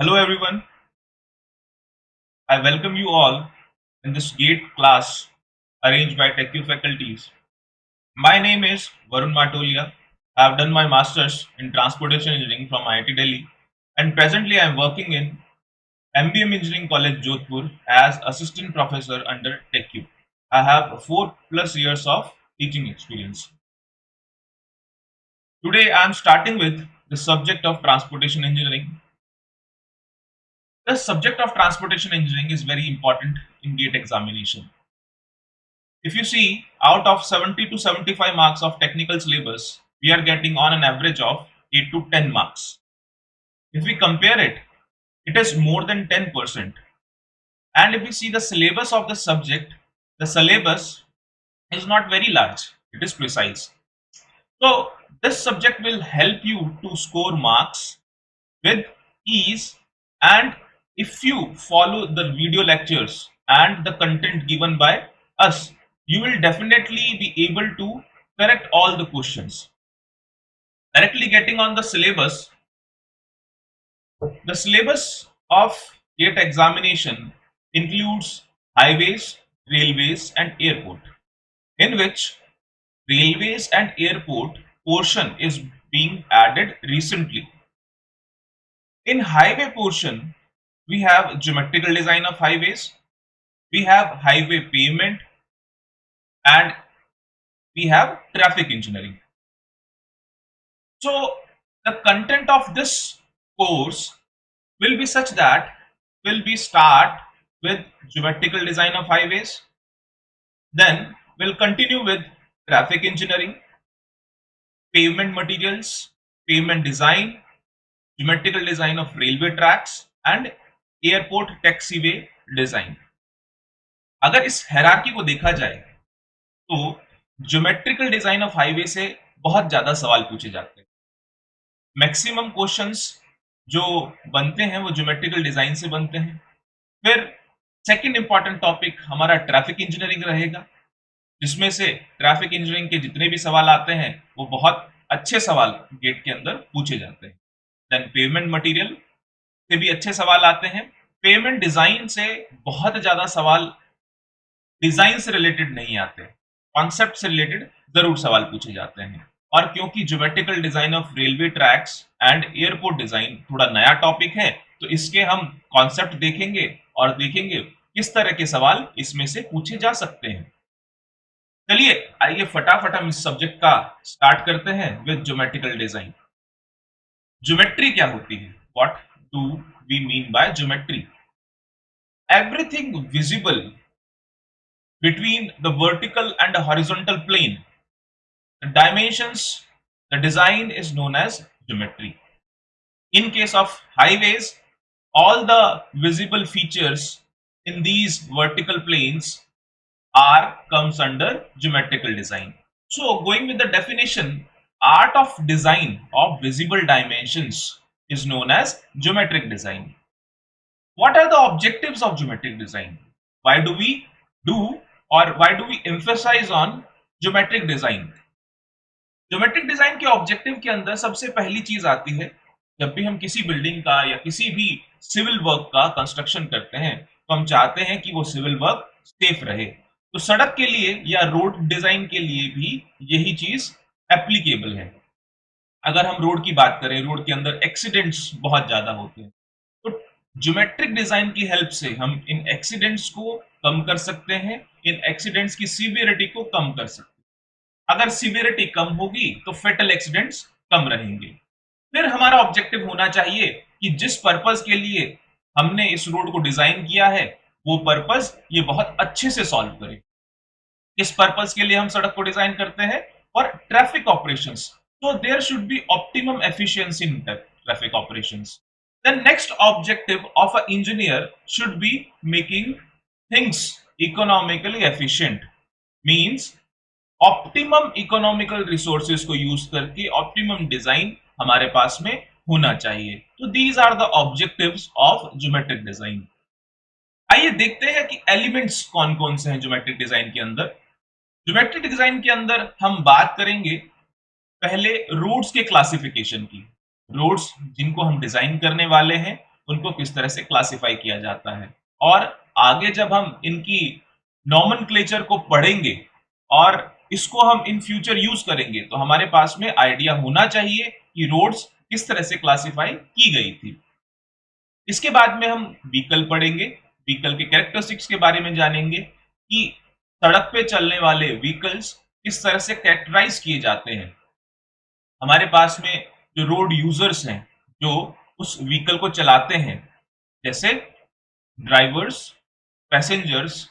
Hello everyone, I welcome you all in this GATE class arranged by TechU faculties. My name is Varun Matolia. I have done my masters in transportation engineering from IIT Delhi and presently I am working in MBM Engineering College Jodhpur as assistant professor under TechU. I have 4+ years of teaching experience. Today I am starting with the subject of transportation engineering. The subject of transportation engineering is very important in GATE examination. If you see, out of 70 to 75 marks of technical syllabus, we are getting on an average of 8 to 10 marks. If we compare it, it is more than 10%. And if we see the syllabus of the subject, the syllabus is not very large, it is precise. So, this subject will help you to score marks with ease, and if you follow the video lectures and the content given by us, you will definitely be able to correct all the questions. Directly getting on the syllabus of GATE examination includes highways, railways and airport, in which railways and airport portion is being added recently. In highway portion, we have geometrical design of highways, we have highway pavement, and we have traffic engineering. So the content of this course will be such that will be start with geometrical design of highways, then we'll continue with traffic engineering, pavement materials, pavement design, geometrical design of railway tracks and airport taxiway design. अगर इस hierarchy को देखा जाए तो geometrical design of highway से बहुत ज्यादा सवाल पूछे जाते हैं. मैक्सिमम क्वेश्चंस जो बनते हैं वो ज्योमेट्रिकल डिजाइन से बनते हैं. फिर सेकंड इंपॉर्टेंट टॉपिक हमारा ट्रैफिक इंजीनियरिंग रहेगा, जिसमें से ट्रैफिक इंजीनियरिंग के जितने भी सवाल आते हैं वो बहुत अच्छे सवाल गेट के अंदर पूछे जाते हैं. देन पेमेंट मटेरियल से भी अच्छे सवाल आते हैं. पेमेंट डिजाइन से बहुत ज्यादा सवाल डिजाइन से रिलेटेड नहीं आते, कॉन्सेप्ट से रिलेटेड जरूर सवाल पूछे जाते हैं. और क्योंकि geometrical design of railway tracks and airport design थोड़ा नया टॉपिक है, तो इसके हम कॉन्सेप्ट देखेंगे और देखेंगे किस तरह के सवाल इसमें से पूछे जा सकते हैं. चलिए आइए फटाफट हम इस सब्जेक्ट का स्टार्ट करते हैं विद ज्योमेट्रिकल डिजाइन. ज्योमेट्री क्या होती है? What do we mean by geometry? Everything visible between the vertical and the horizontal plane, the dimensions, the design is known as geometry. In case of highways, all the visible features in these vertical planes are comes under geometrical design. So going with the definition, art of design of visible dimensions is known as geometric design. What are the objectives of geometric design? Why do we do or why do we emphasize on geometric design? Geometric design के objective के अंदर सबसे पहली चीज आती है, जब भी हम किसी बिल्डिंग का या किसी भी सिविल वर्क का कंस्ट्रक्शन करते हैं तो हम चाहते हैं कि वो सिविल वर्क सेफ रहे. तो सड़क के लिए या रोड डिजाइन के लिए भी यही चीज एप्लीकेबल है. अगर हम रोड की बात करें, रोड के अंदर एक्सीडेंट्स बहुत ज्यादा होते हैं, तो ज्योमेट्रिक डिजाइन की हेल्प से हम इन एक्सीडेंट्स को कम कर सकते हैं, इन एक्सीडेंट्स की सीवियरिटी को कम कर सकते हैं. अगर सीवियरिटी कम होगी तो फेटल एक्सीडेंट्स कम रहेंगे. फिर हमारा ऑब्जेक्टिव होना चाहिए कि जिस पर्पस के लिए हमने इस रोड को डिजाइन किया है वो पर्पस ये बहुत अच्छे से सॉल्व करे. किस पर्पस के लिए हम सड़क को डिजाइन करते हैं? For traffic operations. So there should be optimum efficiency in traffic operations. The next objective of an engineer should be making things economically efficient. Means optimum economical resources को use करके optimum design हमारे पास में होना चाहिए. तो these are the objectives of geometric design. आइए देखते हैं कि एलिमेंट्स कौन कौन से हैं ज्योमेट्रिक डिजाइन के अंदर. ज्योमेट्रिक डिजाइन के अंदर हम बात करेंगे पहले रोड्स के क्लासिफिकेशन की. रोड्स जिनको हम डिजाइन करने वाले हैं उनको किस तरह से क्लासिफाई किया जाता है। और आगे जब हम इनकी नॉमेनक्लेचर को पढ़ेंगे और इसको हम इन फ्यूचर यूज करेंगे तो हमारे पास में आइडिया होना चाहिए कि रोड्स किस तरह से क्लासिफाई की गई थी। इसके बाद में हम व्हीकल पढ़ेंगे, व्हीकल के कैरेक्टरिस्टिक्स के बारे में जानेंगे कि सड़क पे चलने वाले व्हीकल्स किस तरह से कैरेक्टराइज किए जाते हैं। हमारे पास में जो रोड यूजर्स हैं जो उस व्हीकल को चलाते हैं, जैसे ड्राइवर्स, पैसेंजर्स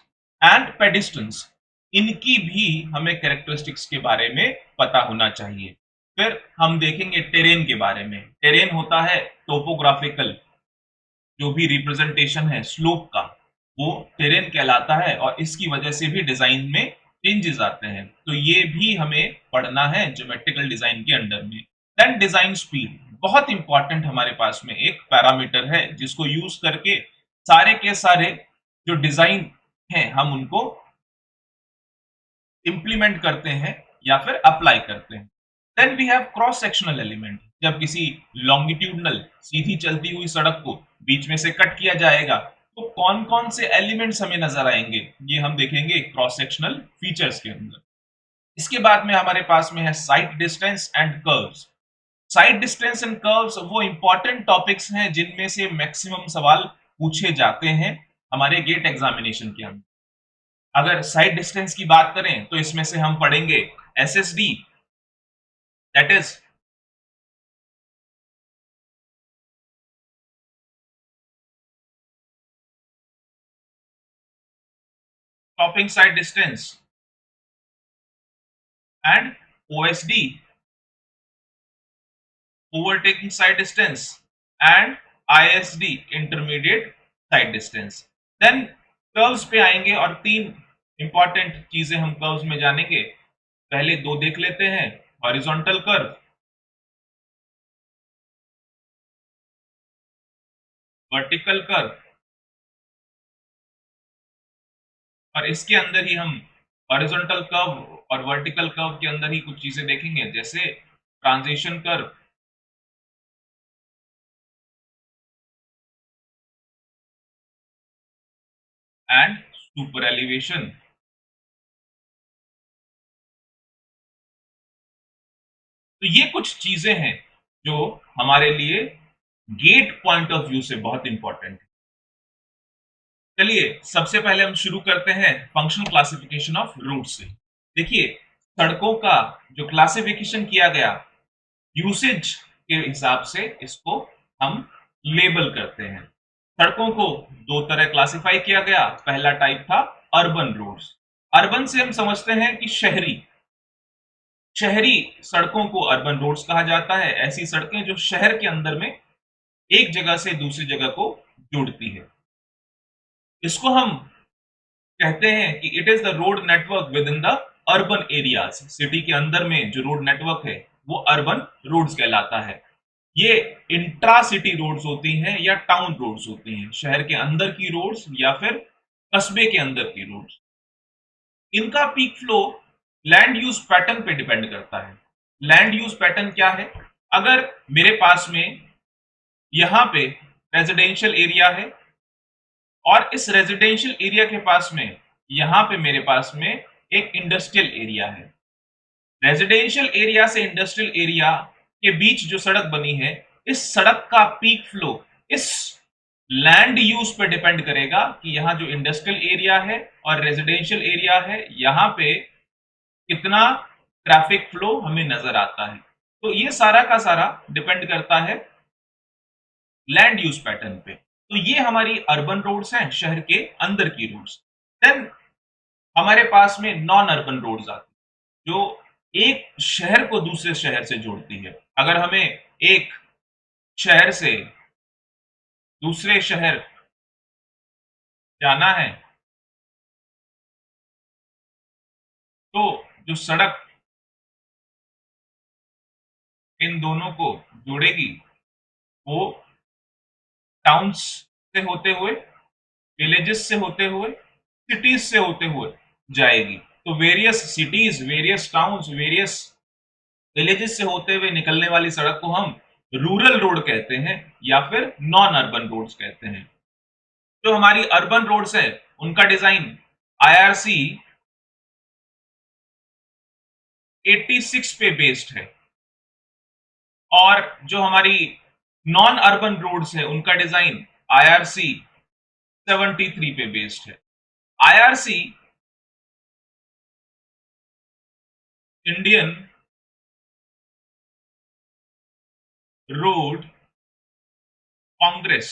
एंड पेडिस्ट्रियंस, इनकी भी हमें कैरेक्टरिस्टिक्स के बारे में पता होना चाहिए। फिर हम देखेंगे टेरेन के बारे में। टेरेन होता है टोपोग्राफिकल, जो भी रिप्रेजेंटेशन है स्लोप का, वो टेरेन कहलाता है और इसकी वजह से भी डिजाइन में चेंजेस आते हैं। तो ये भी हमें पढ़ना है ज्योमेट्रिकल डिजाइन के अंडर में। देन डिजाइन स्पीड, बहुत इंपॉर्टेंट हमारे पास में एक पैरामीटर है जिसको यूज करके सारे के सारे जो डिजाइन हैं हम उनको इंप्लीमेंट करते हैं या फिर अप्लाई करते हैं। Then we have cross sectional element, जब किसी लॉन्गिट्यूडनल सीधी चलती हुई सड़क को बीच में से कट किया जाएगा तो कौन कौन से एलिमेंट्स हमें नजर आएंगे, ये हम देखेंगे क्रॉस सेक्शनल फीचर्स के अंदर। इसके बाद में हमारे पास में है side distance and curves. Side distance and curves वो इंपॉर्टेंट टॉपिक्स हैं जिनमें से मैक्सिमम सवाल पूछे जाते हैं हमारे गेट एग्जामिनेशन के अंदर। अगर साइड डिस्टेंस की बात करें तो इसमें से हम पढ़ेंगे SSD, that is stopping sight distance, and OSD, overtaking sight distance, and ISD, intermediate sight distance. Then curves पे आएंगे और तीन इंपॉर्टेंट चीजें हम कर्व्स में जानेंगे। पहले दो देख लेते हैं, हॉरिजॉन्टल कर्व, वर्टिकल कर्व, और इसके अंदर ही हम हॉरिजॉन्टल कर्व और वर्टिकल कर्व के अंदर ही कुछ चीजें देखेंगे, जैसे transition curve, and super elevation. तो ये कुछ चीजें हैं जो हमारे लिए गेट पॉइंट ऑफ व्यू से बहुत इंपॉर्टेंट है। चलिए सबसे पहले हम शुरू करते हैं फंक्शनल क्लासिफिकेशन ऑफ रूट से। देखिए, सड़कों का जो क्लासिफिकेशन किया गया यूसेज के हिसाब से, इसको हम लेबल करते हैं। सड़कों को दो तरह क्लासिफाई किया गया। पहला टाइप था अर्बन रोड्स। अर्बन से हम समझते हैं कि शहरी शहरी सड़कों को अर्बन रोड्स कहा जाता है। ऐसी सड़कें जो शहर के अंदर में एक जगह से दूसरी जगह को जोड़ती है। इसको हम कहते हैं कि it is the road network with in the urban areas. City के अंदर में जो रोड नेटवर्क है वो अर्बन रोड्स कहलाता है। ये इंट्रा सिटी रोड्स होती हैं या टाउन रोड्स होती हैं, शहर के अंदर की रोड्स या फिर कस्बे के अंदर की रोड्स। इनका peak flow land use pattern पे डिपेंड करता है। लैंड यूज पैटर्न क्या है? अगर मेरे पास में यहाँ पे रेजिडेंशियल एरिया है और इस रेजिडेंशियल एरिया के पास में यहाँ पे मेरे पास में एक इंडस्ट्रियल एरिया है। रेजिडेंशियल एरिया से इंडस्ट्रियल एरिया के बीच जो सड़क बनी है, इस सड़क का पीक फ्लो इस लैंड यूज पे डिपेंड करेगा कि यहाँ जो इंडस्ट्रियल एरिया है और रेजिडेंशियल एरिया है, यहाँ पे कितना ट्रैफिक फ्लो हमें नजर आता है। तो ये सारा का सारा डिपेंड करता है लैंड यूज पैटर्न पे। तो ये हमारी अर्बन रोड्स हैं, शहर के अंदर की रोड्स। देन हमारे पास में नॉन अर्बन रोड्स आती हैं जो एक शहर को दूसरे शहर से जोड़ती है। अगर हमें एक शहर से दूसरे शहर जाना है तो जो सड़क इन दोनों को जोड़ेगी वो टाउन्स से होते हुए, विलेजेस से होते हुए, सिटीज से होते हुए जाएगी। तो various cities, various towns, various villages से होते हुए निकलने वाली सड़क को हम रूरल रोड कहते हैं या फिर नॉन अर्बन रोड्स कहते हैं। जो हमारी अर्बन रोड्स है उनका डिजाइन आईआरसी 86 पे बेस्ड है, और जो हमारी नॉन अर्बन रोड्स है उनका डिजाइन आईआरसी 73 पे बेस्ड है। आईआरसी इंडियन रोड कांग्रेस,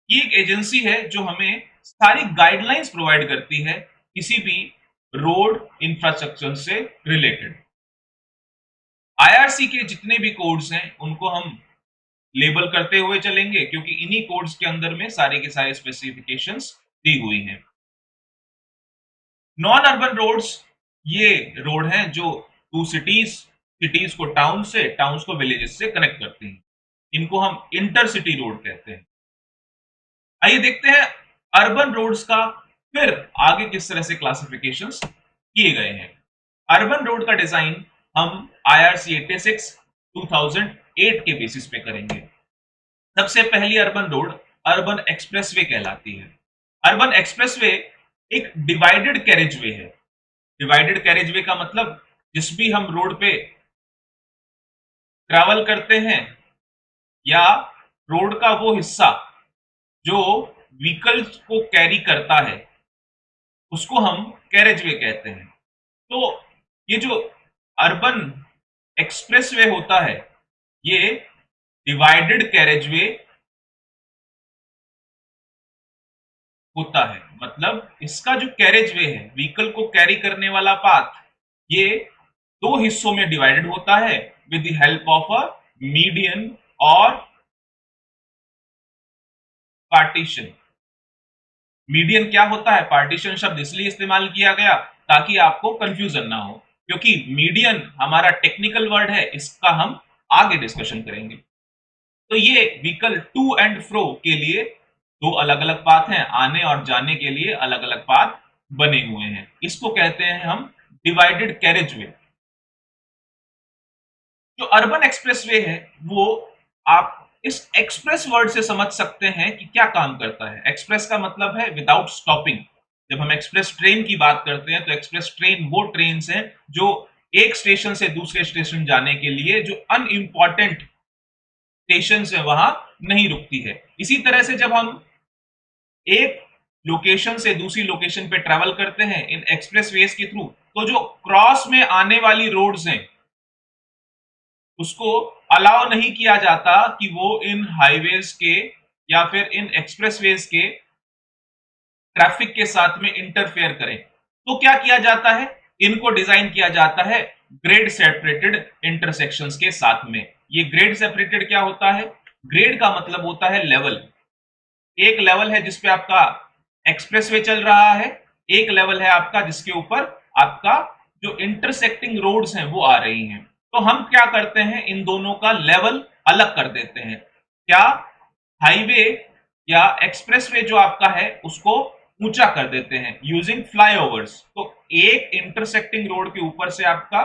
ये एक एजेंसी है जो हमें सारी गाइडलाइंस प्रोवाइड करती है किसी भी रोड इंफ्रास्ट्रक्चर से रिलेटेड। आईआरसी के जितने भी कोड्स हैं उनको हम लेबल करते हुए चलेंगे, क्योंकि इन्हीं कोड्स के अंदर में सारे के सारे स्पेसिफिकेशंस दी हुई हैं। नॉन अर्बन रोड्स ये रोड हैं जो टू सिटीज को टाउन से, टाउन्स को विलेजेस से कनेक्ट करती हैं। इनको हम इंटरसिटी रोड कहते हैं। आइए देखते हैं अर्बन रोड्स का फिर आगे किस तरह से क्लासिफिकेशंस किए गए हैं। अर्बन रोड का डिजाइन हम आईआरसी 86 2008 के बेसिस पे करेंगे। सबसे पहली अर्बन रोड अर्बन एक्सप्रेसवे कहलाती है। अर्बन एक्सप्रेसवे एक डिवाइडेड कैरेजवे है। डिवाइडेड कैरेजवे का मतलब जिस भी हम रोड पे ट्रैवल करते हैं या रोड का वो हिस्सा जो व्हीकल्स को कैरी करता है उसको हम कैरेजवे कहते हैं। तो ये जो अर्बन एक्सप्रेसवे होता है ये डिवाइडेड कैरेजवे होता है। मतलब इसका जो कैरेजवे है, व्हीकल को कैरी करने वाला पाथ, ये दो हिस्सों में डिवाइडेड होता है with the help of a median और पार्टीशन। मीडियन क्या होता है? पार्टीशन शब्द इसलिए इस्तेमाल किया गया ताकि आपको कंफ्यूजन ना हो, क्योंकि मीडियन हमारा टेक्निकल वर्ड है, इसका हम आगे डिस्कशन करेंगे। तो ये व्हीकल टू एंड फ्रो के लिए दो अलग अलग पाथ हैं, आने और जाने के लिए अलग अलग पाथ बने हुए हैं। इसको कहते हैं हम डिवाइडेड कैरेजवे। जो अर्बन एक्सप्रेसवे है वो आप इस एक्सप्रेस वर्ड से समझ सकते हैं कि क्या काम करता है। एक्सप्रेस का मतलब है विदाउट स्टॉपिंग। जब हम एक्सप्रेस ट्रेन की बात करते हैं तो एक्सप्रेस ट्रेन वो ट्रेन हैं जो एक स्टेशन से दूसरे स्टेशन जाने के लिए जो अनइम्पॉर्टेंट स्टेशन है वहां नहीं रुकती है। इसी तरह से जब हम एक लोकेशन से दूसरी लोकेशन पे ट्रेवल करते हैं इन एक्सप्रेस वेज के थ्रू, तो जो क्रॉस में आने वाली रोड्स हैं उसको अलाउ नहीं किया जाता कि वो इन हाईवेज के या फिर इन एक्सप्रेसवेज के ट्रैफिक के साथ में इंटरफेयर करें। तो क्या किया जाता है? इनको डिजाइन किया जाता है ग्रेड सेपरेटेड इंटरसेक्शंस के साथ में। ये ग्रेड सेपरेटेड क्या होता है? ग्रेड का मतलब होता है लेवल। एक लेवल है जिसपे आपका एक्सप्रेसवे चल रहा है, एक लेवल है आपका जिसके ऊपर आपका जो इंटरसेक्टिंग रोड्स हैं वो आ रही हैं। तो हम क्या करते हैं, इन दोनों का लेवल अलग कर देते हैं। क्या? हाईवे या एक्सप्रेसवे जो आपका है उसको ऊंचा कर देते हैं यूजिंग फ्लाईओवर्स। तो एक इंटरसेक्टिंग रोड के ऊपर से आपका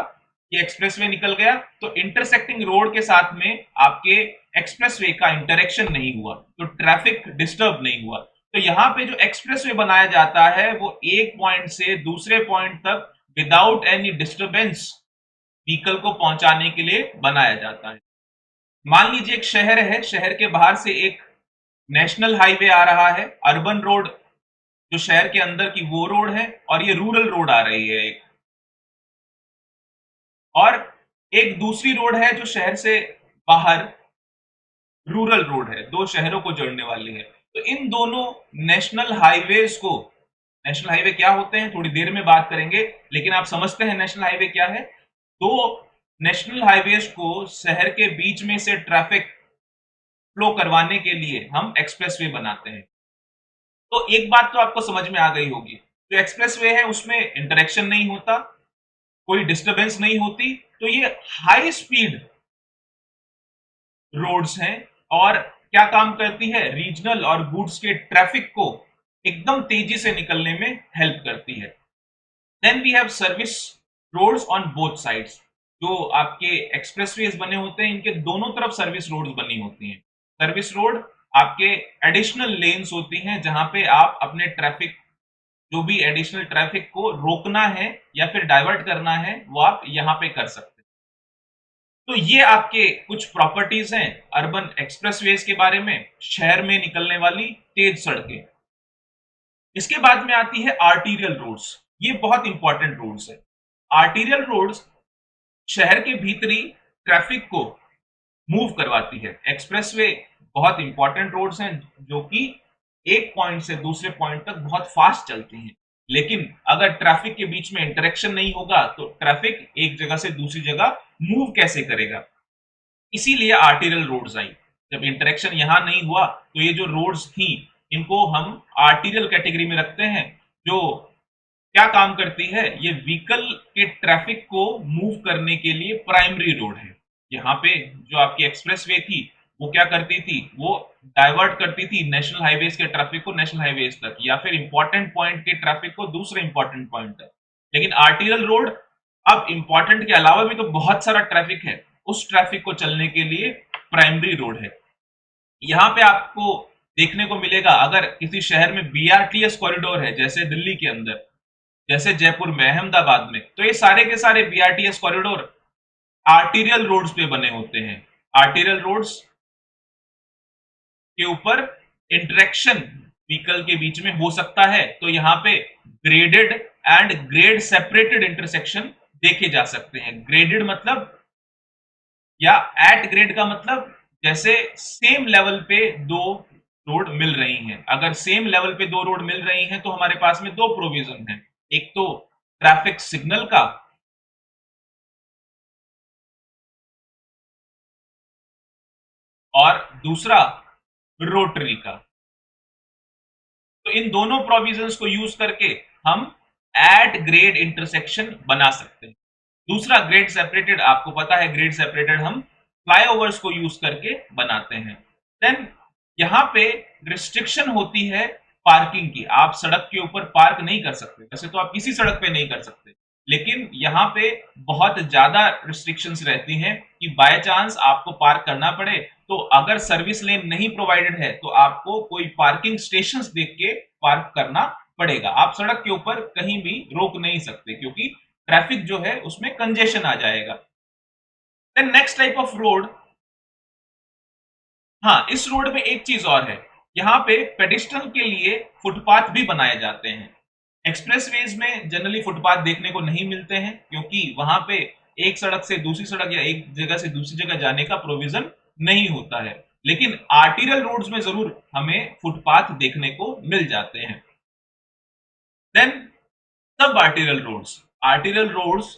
ये एक्सप्रेसवे निकल गया, तो इंटरसेक्टिंग रोड के साथ में आपके एक्सप्रेसवे का इंटरेक्शन नहीं हुआ, तो ट्रैफिक डिस्टर्ब नहीं हुआ। तो यहाँ पे जो एक्सप्रेसवे बनाया जाता है वो एक पॉइंट से दूसरे पॉइंट तक विदाउट एनी डिस्टर्बेंस व्हीकल को पहुंचाने के लिए बनाया जाता है। मान लीजिए एक शहर है, शहर के बाहर से एक नेशनल हाईवे आ रहा है। अर्बन रोड जो शहर के अंदर की वो रोड है, और ये रूरल रोड आ रही है एक, और एक दूसरी रोड है जो शहर से बाहर रूरल रोड है, दो शहरों को जोड़ने वाली है। तो इन दोनों नेशनल हाईवेज को, नेशनल हाईवे क्या होते हैं थोड़ी देर में बात करेंगे, लेकिन आप समझते हैं नेशनल हाईवे क्या है। तो नेशनल हाईवेज को शहर के बीच में से ट्रैफिक फ्लो करवाने के लिए हम एक्सप्रेसवे बनाते हैं। तो एक बात तो आपको समझ में आ गई होगी, जो एक्सप्रेसवे है उसमें इंटरेक्शन नहीं होता, कोई डिस्टरबेंस नहीं होती, तो ये हाई स्पीड रोड्स हैं और क्या काम करती है, रीजनल और गुड्स के ट्रैफिक को एकदम तेजी से निकलने में हेल्प करती है। Then we have service roads on both sides. जो आपके एक्सप्रेसवेज बने होते हैं, इनके दोनों तरफ सर्विस रोड्स बनी होती हैं। सर्विस रोड आपके एडिशनल लेन्स होती हैं जहां पे आप अपने ट्रैफिक, जो भी एडिशनल ट्रैफिक को रोकना है या फिर डाइवर्ट करना है, वो आप यहाँ पे कर सकते हैं। तो ये आपके कुछ प्रॉपर्टीज हैं अर्बन एक्सप्रेसवेज के बारे में, शहर में निकलने वाली तेज सड़कें। इसके बाद में आती है आर्टीरियल रोड्स। ये बहुत इंपॉर्टेंट रोड्स है। आर्टीरियल रोड्स शहर के भीतरी ट्रैफिक को मूव करवाती है। एक्सप्रेसवे बहुत इंपॉर्टेंट रोड्स हैं जो कि एक पॉइंट से दूसरे पॉइंट तक बहुत फास्ट चलती हैं। लेकिन अगर ट्रैफिक के बीच में इंटरेक्शन नहीं होगा तो ट्रैफिक एक जगह से दूसरी जगह मूव कैसे करेगा? इसीलिए आर्टीरियल रोड्स आई। जब इंटरेक्शन यहां नहीं हुआ तो ये जो रोड्स थी इनको हम आर्टीरियल कैटेगरी में रखते हैं। जो क्या काम करती है, ये व्हीकल के ट्रैफिक को मूव करने के लिए प्राइमरी रोड है। यहाँ पे जो आपकी एक्सप्रेसवे थी वो क्या करती थी, वो डाइवर्ट करती थी नेशनल हाईवेज के ट्रैफिक को नेशनल हाईवेज तक, या फिर इंपॉर्टेंट पॉइंट के ट्रैफिक को दूसरे इंपॉर्टेंट पॉइंट तक। लेकिन आर्टीरियल रोड अब इंपॉर्टेंट के अलावा भी तो बहुत सारा ट्रैफिक है, उस ट्रैफिक को चलने के लिए प्राइमरी रोड है। यहाँ पे आपको देखने को मिलेगा, अगर किसी शहर में बीआरटीएस कॉरिडोर है, जैसे दिल्ली के अंदर, जैसे जयपुर में, अहमदाबाद में, तो ये सारे के सारे बीआरटीएस कॉरिडोर आर्टीरियल रोड्स पे बने होते हैं। आर्टीरियल रोड्स के ऊपर इंटरेक्शन व्हीकल के बीच में हो सकता है, तो यहाँ पे graded and grade separated intersection देखे जा सकते हैं। ग्रेडेड मतलब, या एट ग्रेड का मतलब, जैसे सेम लेवल पे दो रोड मिल रही हैं। अगर सेम लेवल पे दो रोड मिल रही हैं तो हमारे पास में दो प्रोविजन है, एक तो ट्रैफिक सिग्नल का और दूसरा रोटरी का। तो इन दोनों प्रोविजंस को यूज करके हम एट ग्रेड इंटरसेक्शन बना सकते हैं। दूसरा ग्रेड सेपरेटेड, आपको पता है ग्रेड सेपरेटेड हम फ्लाईओवर्स को यूज करके बनाते हैं। देन यहाँ पे रिस्ट्रिक्शन होती है पार्किंग की। आप सड़क के ऊपर पार्क नहीं कर सकते, वैसे तो आप किसी सड़क पे नहीं कर सकते, लेकिन यहाँ पे बहुत ज्यादा रिस्ट्रिक्शंस रहती हैं कि बाय चांस आपको पार्क करना पड़े, तो अगर सर्विस लेन नहीं प्रोवाइडेड है तो आपको कोई पार्किंग स्टेशंस देख के पार्क करना पड़ेगा। आप सड़क के ऊपर कहीं भी रोक नहीं सकते क्योंकि ट्रैफिक जो है उसमें कंजेशन आ जाएगा। Then next type of road, हाँ, इस रोड में एक चीज और है, यहाँ पे पेडिस्ट्रियन के लिए फुटपाथ भी बनाए जाते हैं। एक्सप्रेसवेज में जनरली फुटपाथ देखने को नहीं मिलते हैं क्योंकि वहां पे एक सड़क से दूसरी सड़क या एक जगह से दूसरी जगह जाने का प्रोविजन नहीं होता है। लेकिन आर्टीरियल रोड्स में जरूर हमें फुटपाथ देखने को मिल जाते हैं। देन सब आर्टीरियल रोड्स, आर्टीरियल रोड्स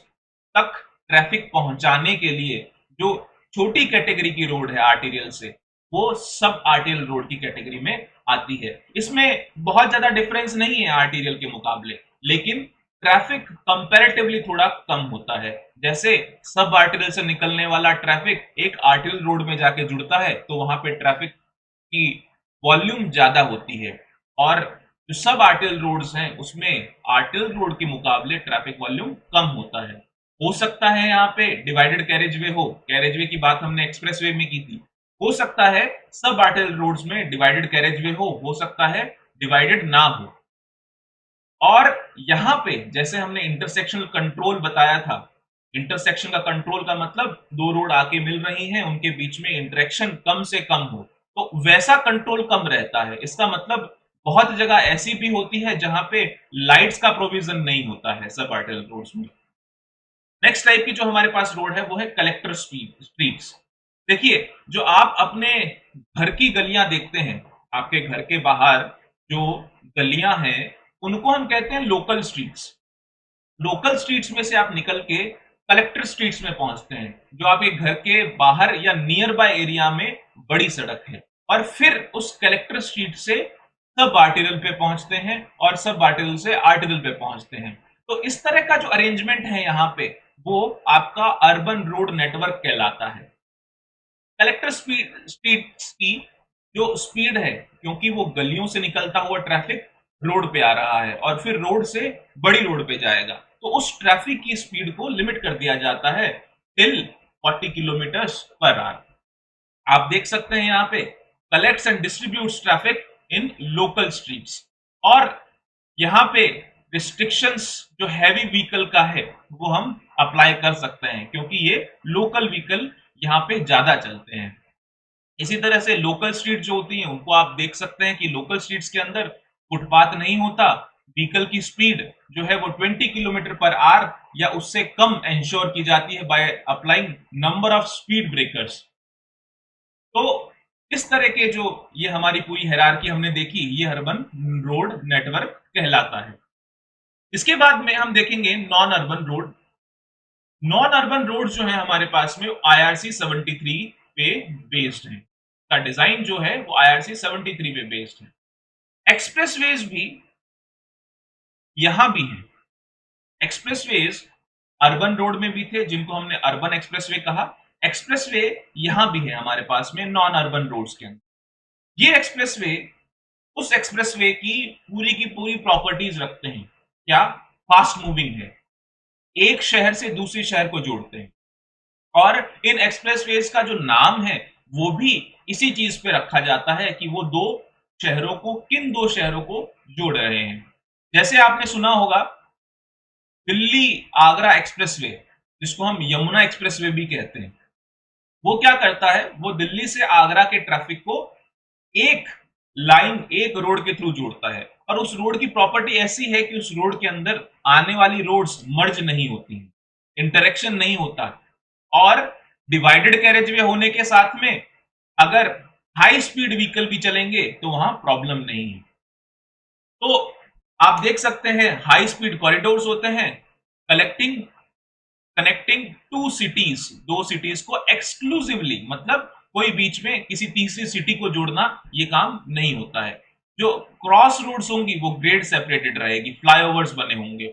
तक ट्रैफिक पहुंचाने के लिए जो छोटी कैटेगरी की रोड है आर्टीरियल से, वो सब आर्टीरियल रोड की कैटेगरी में आती है। इसमें बहुत ज्यादा डिफरेंस नहीं है आर्टीरियल के मुकाबले, लेकिन ट्रैफिक कंपैरेटिवली थोड़ा कम होता है। जैसे सब आर्टीरियल से निकलने वाला ट्रैफिक एक आर्टीरियल रोड में जाके जुड़ता है तो वहां पे ट्रैफिक की वॉल्यूम ज्यादा होती है, और जो सब आर्टीरियल रोड्स हैं उसमें आर्टीरियल रोड के मुकाबले ट्रैफिक वॉल्यूम कम होता है। हो सकता है यहाँ पे डिवाइडेड कैरेजवे हो, कैरेजवे की बात हमने एक्सप्रेसवे में की थी, हो सकता है सब आर्टीरियल रोड्स में डिवाइडेड कैरेजवे हो सकता है डिवाइडेड ना हो। और यहाँ पे जैसे हमने इंटरसेक्शनल कंट्रोल बताया था, इंटरसेक्शन का कंट्रोल का मतलब दो रोड आके मिल रही हैं, उनके बीच में इंटरेक्शन कम से कम हो, तो वैसा कंट्रोल कम रहता है। इसका मतलब बहुत जगह ऐसी भी होती है जहां पे लाइट्स का प्रोविजन नहीं होता है सब आर्टेरियल रोड्स में। नेक्स्ट टाइप की जो हमारे पास रोड है वो है कलेक्टर स्ट्रीट्स। देखिए, जो आप अपने घर की गलियां देखते हैं, आपके घर के बाहर जो गलियां हैं उनको हम कहते हैं लोकल स्ट्रीट्स। लोकल स्ट्रीट्स में से आप निकल के कलेक्टर स्ट्रीट्स में पहुंचते हैं, जो आपके घर के बाहर या नियर बाय एरिया में बड़ी सड़क है, और फिर उस कलेक्टर स्ट्रीट से सब आर्टिरल पे पहुंचते हैं और सब आर्टिरल से आर्टिरल पे पहुंचते हैं। तो इस तरह का जो अरेंजमेंट है यहाँ पे, वो आपका अर्बन रोड नेटवर्क कहलाता है। कलेक्टर स्ट्रीट्स की जो स्पीड है, क्योंकि वो गलियों से निकलता हुआ ट्रैफिक रोड पे आ रहा है और फिर रोड से बड़ी रोड पे जाएगा, तो उस ट्रैफिक की स्पीड को लिमिट कर दिया जाता है। till 40 kilometres per hour. आप देख सकते हैं यहाँ पे collects and distributes traffic in local streets. और यहाँ पे रिस्ट्रिक्शंस जो हैवी व्हीकल का है वो हम अप्लाई कर सकते हैं, क्योंकि ये लोकल व्हीकल यहाँ पे ज्यादा चलते हैं। इसी तरह से लोकल स्ट्रीट जो होती हैं उनको आप देख सकते हैं कि लोकल स्ट्रीट्स के अंदर फुटपाथ नहीं होता, व्हीकल की स्पीड जो है वो 20 किलोमीटर पर आवर या उससे कम इंश्योर की जाती है by applying number of speed breakers. तो इस तरह के जो ये हमारी पूरी हायरार्की हमने देखी, ये अर्बन रोड नेटवर्क कहलाता है। इसके बाद में हम देखेंगे non urban road. Non urban road जो है हमारे पास में IRC 73 पे बेस्ड है, का डिजाइन जो है वो IRC 73 पे बेस्ड है। एक्सप्रेसवेज भी यहां भी है। एक्सप्रेसवेज अर्बन रोड में भी थे जिनको हमने अर्बन एक्सप्रेसवे कहा। एक्सप्रेसवे यहां भी है हमारे पास में नॉन अर्बन रोड्स के अंदर। ये एक्सप्रेसवे उस एक्सप्रेसवे की पूरी प्रॉपर्टीज रखते हैं। क्या? फास्ट मूविंग है, एक शहर से दूसरे शहर को जोड़ते हैं। और इन एक्सप्रेसवेज का जो नाम है वो भी इसी चीज पे रखा जाता है कि वो किन दो शहरों को जोड़ रहे हैं। जैसे आपने सुना होगा दिल्ली आगरा एक्सप्रेसवे, जिसको हम यमुना एक्सप्रेसवे भी कहते हैं, वो क्या करता है, वो दिल्ली से आगरा के ट्रैफिक को एक रोड के थ्रू जोड़ता है। और उस रोड की प्रॉपर्टी ऐसी है कि उस रोड के अंदर आने वाली रोड्स मर्ज नहीं होती, इंटरेक्शन नहीं होता। और डिवाइडेड कैरेजवे होने के साथ में अगर हाई स्पीड व्हीकल भी चलेंगे तो वहां प्रॉब्लम नहीं है। तो आप देख सकते हैं हाई स्पीड कॉरिडोर्स होते हैं कनेक्टिंग टू सिटीज, दो सिटीज को एक्सक्लूसिवली, मतलब कोई बीच में किसी तीसरी सिटी को जोड़ना ये काम नहीं होता है। जो क्रॉस रोड्स होंगी वो ग्रेड सेपरेटेड रहेगी, फ्लाईओवर्स बने होंगे,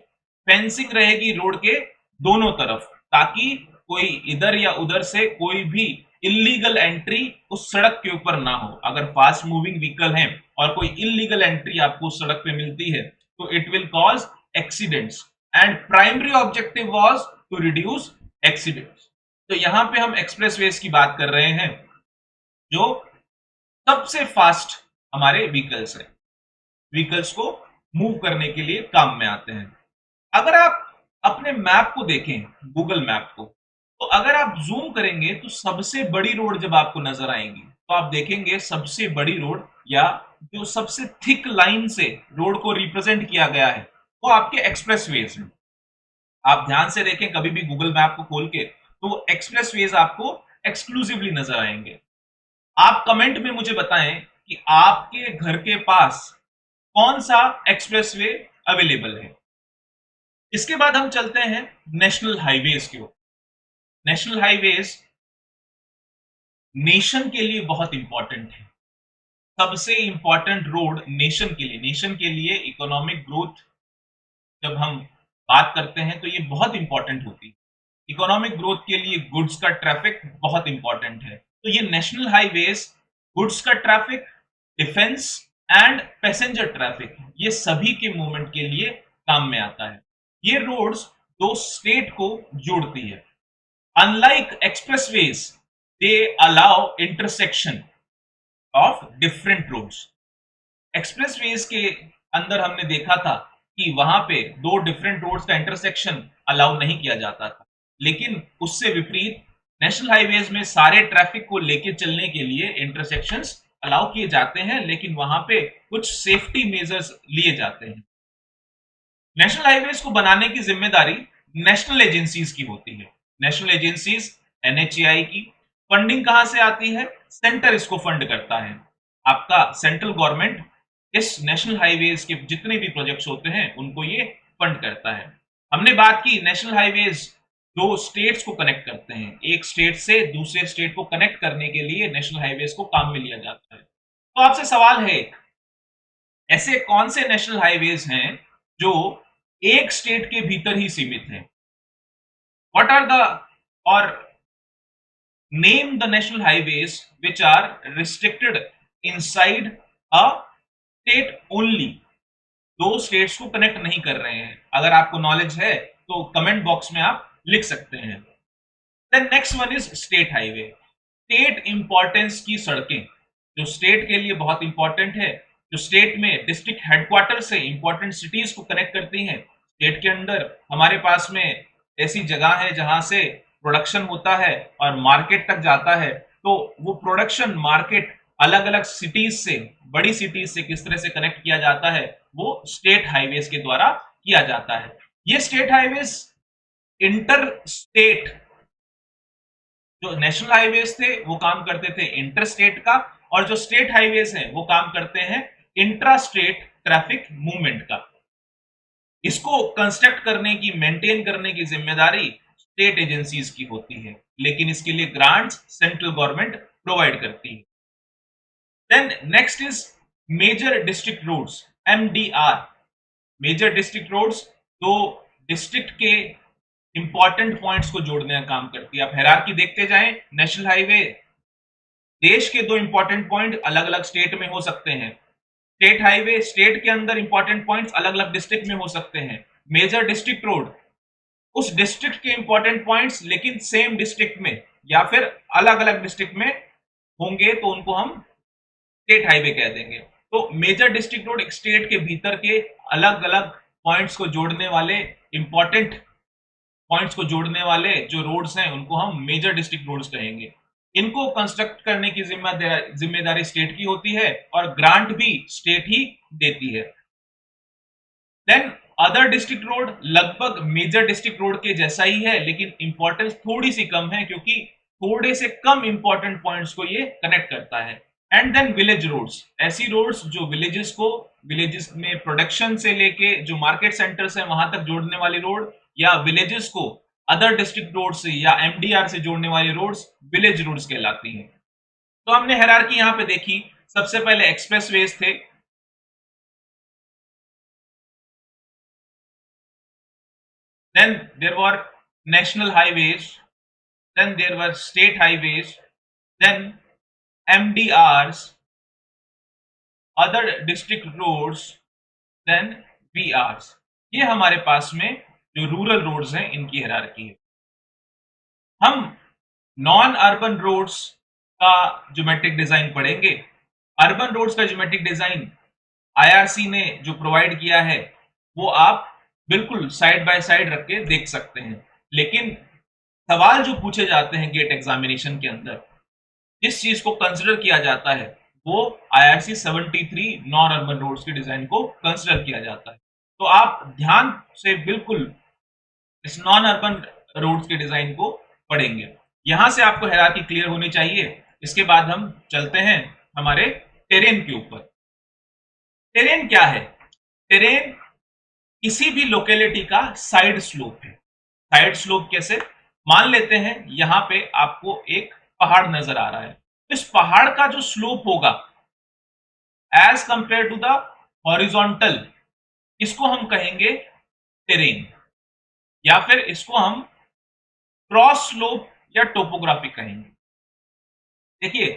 फेंसिंग रहेगी रोड के दोनों तरफ, ताकि कोई इधर या उधर से कोई भी इलीगल एंट्री उस सड़क के ऊपर ना हो। अगर फास्ट मूविंग व्हीकल है और कोई इलीगल एंट्री आपको उस सड़क पे मिलती है तो it will cause accidents, and primary objective was to reduce accidents. तो यहां पे हम एक्सप्रेसवेज की बात कर रहे हैं जो सबसे फास्ट हमारे व्हीकल्स को मूव करने के लिए काम में आते हैं। अगर आप अपने मैप को देखें, गूगल मैप को, तो अगर आप जूम करेंगे तो सबसे बड़ी रोड जब आपको नजर आएंगी तो आप देखेंगे सबसे बड़ी रोड या जो सबसे थिक लाइन से रोड को रिप्रेजेंट किया गया है वो आपके एक्सप्रेसवेज हैं। आप ध्यान से देखें कभी भी गूगल मैप को खोल के, तो एक्सप्रेसवेज आपको एक्सक्लूसिवली नजर आएंगे। आप कमेंट में मुझे बताएं कि आपके घर के पास कौन सा एक्सप्रेसवे अवेलेबल है। इसके बाद हम चलते हैं नेशनल हाईवेज की ओर। नेशनल हाईवेज नेशन के लिए बहुत इंपॉर्टेंट है। सबसे इंपॉर्टेंट रोड नेशन के लिए इकोनॉमिक ग्रोथ जब हम बात करते हैं तो ये बहुत इंपॉर्टेंट होती है। इकोनॉमिक ग्रोथ के लिए गुड्स का ट्रैफिक बहुत इंपॉर्टेंट है। तो ये नेशनल हाईवेज गुड्स का traffic, defence and passenger traffic, ये सभी के मूवमेंट के लिए काम में आता है। ये रोड्स दो स्टेट को जोड़ती है। Unlike expressways, they allow intersection of different roads. Expressways के अंदर हमने देखा था कि वहां पे दो डिफरेंट रोड्स का इंटरसेक्शन अलाउ नहीं किया जाता था, लेकिन उससे विपरीत नेशनल हाईवेज में सारे ट्रैफिक को लेके चलने के लिए इंटरसेक्शंस अलाउ किए जाते हैं, लेकिन वहां पे कुछ सेफ्टी मेजर्स लिए जाते हैं। नेशनल हाईवेज को बनाने की जिम्मेदारी नेशनल एजेंसीज की होती है। नेशनल एजेंसीज NHAI की फंडिंग कहां से आती है? सेंटर इसको फंड करता है। आपका सेंट्रल गवर्नमेंट इस नेशनल हाईवेज के जितने भी प्रोजेक्ट्स होते हैं उनको ये फंड करता है। हमने बात की नेशनल हाईवेज दो स्टेट्स को कनेक्ट करते हैं, एक स्टेट से दूसरे स्टेट को कनेक्ट करने के लिए नेशनल हाईवेज को काम में लिया जाता है। तो आपसे सवाल है, ऐसे कौन से नेशनल हाईवेज हैं जो एक स्टेट के भीतर ही सीमित हैं? व्हाट आर द और name the national highways which are restricted inside a state only. दो स्टेट्स को कनेक्ट नहीं कर रहे हैं। अगर आपको नॉलेज है तो कमेंट बॉक्स में आप लिख सकते हैं। Then next one is state highway. State importance की सड़कें जो स्टेट के लिए बहुत इंपॉर्टेंट है, जो स्टेट में डिस्ट्रिक्ट हेडक्वार्टर से इंपॉर्टेंट सिटीज को कनेक्ट करती हैं। स्टेट के अंदर हमारे पास में ऐसी जगह है जहां से प्रोडक्शन होता है और मार्केट तक जाता है, तो वो प्रोडक्शन मार्केट अलग अलग सिटीज से, बड़ी सिटीज से किस तरह से कनेक्ट किया जाता है, वो स्टेट हाईवेज के द्वारा किया जाता है। ये स्टेट हाईवेज इंटर स्टेट, जो नेशनल हाईवेज थे वो काम करते थे इंटर स्टेट का, और जो स्टेट हाईवेज हैं वो काम करते हैं इंट्रा स्टेट ट्रैफिक मूवमेंट का। इसको कंस्ट्रक्ट करने की, मेंटेन करने की जिम्मेदारी स्टेट एजेंसीज की होती है, लेकिन इसके लिए ग्रांट्स सेंट्रल गवर्नमेंट प्रोवाइड करती है। Then next is major district roads, MDR. Major district roads दो डिस्ट्रिक्ट के इंपॉर्टेंट पॉइंट्स को जोड़ने का काम करती है। आप हायरार्की देखते जाएं, नेशनल हाईवे देश के दो इंपॉर्टेंट पॉइंट अलग अलग स्टेट में हो सकते हैं। स्टेट हाईवे स्टेट के अंदर इंपॉर्टेंट पॉइंट्स अलग अलग डिस्ट्रिक्ट में हो सकते हैं। मेजर डिस्ट्रिक्ट रोड उस डिस्ट्रिक्ट के इंपॉर्टेंट पॉइंट्स लेकिन सेम डिस्ट्रिक्ट में या फिर अलग अलग डिस्ट्रिक्ट में होंगे तो उनको हम स्टेट हाईवे कह देंगे। तो मेजर डिस्ट्रिक्ट रोड एक स्टेट के भीतर के अलग अलग पॉइंट्स को जोड़ने वाले, इंपॉर्टेंट पॉइंट्स को जोड़ने वाले जो रोड्स हैं उनको हम मेजर डिस्ट्रिक्ट रोड्स कहेंगे। इनको कंस्ट्रक्ट करने की जिम्मेदारी स्टेट की होती है और ग्रांट भी स्टेट ही देती है। देन अदर डिस्ट्रिक्ट रोड लगभग मेजर डिस्ट्रिक्ट रोड के जैसा ही है, लेकिन इंपॉर्टेंस थोड़ी सी कम है क्योंकि थोड़े से कम इंपॉर्टेंट पॉइंट्स को ये कनेक्ट करता है। एंड देन विलेज रोड्स, ऐसी रोड्स जो विलेजेस में प्रोडक्शन से लेके जो मार्केट सेंटर्स है वहां तक जोड़ने वाली रोड, या विलेजेस को अदर डिस्ट्रिक्ट रोड से या एमडीआर से जोड़ने वाली रोड्स विलेज रोड्स कहलाती हैं। तो हमने हायरार्की यहां पे देखी, सबसे पहले एक्सप्रेसवेज थे, then there were national highways, then there were state highways, then MDRs, other district roads, then VRs। ये हमारे पास में जो रूरल रोड्स हैं इनकी हायरार्की है। हम नॉन अर्बन रोड्स का ज्योमेट्रिक डिजाइन पढ़ेंगे। अर्बन रोड्स का ज्योमेट्रिक डिजाइन आईआरसी ने जो प्रोवाइड किया है वो आप बिल्कुल साइड बाय साइड रख के देख सकते हैं, लेकिन सवाल जो पूछे जाते हैं गेट एग्जामिनेशन के अंदर, जिस चीज को कंसिडर किया जाता है वो आईआरसी 73 नॉन अर्बन रोड्स के डिजाइन को कंसिडर किया जाता है। तो आप ध्यान से बिल्कुल इस नॉन अर्बन रोड्स के डिजाइन को पढ़ेंगे। यहां से आपको हायरार्की क्लियर होनी चाहिए। इसके बाद हम चलते हैं हमारे टेरेन के ऊपर। टेरेन क्या है? टेरेन किसी भी लोकेलिटी का साइड स्लोप है। साइड स्लोप कैसे? मान लेते हैं यहां पे आपको एक पहाड़ नजर आ रहा है, इस पहाड़ का जो स्लोप होगा as compare to the horizontal, इसको हम कहेंगे टेरेन, या फिर इसको हम क्रॉस स्लोप या टोपोग्राफी कहेंगे। देखिए,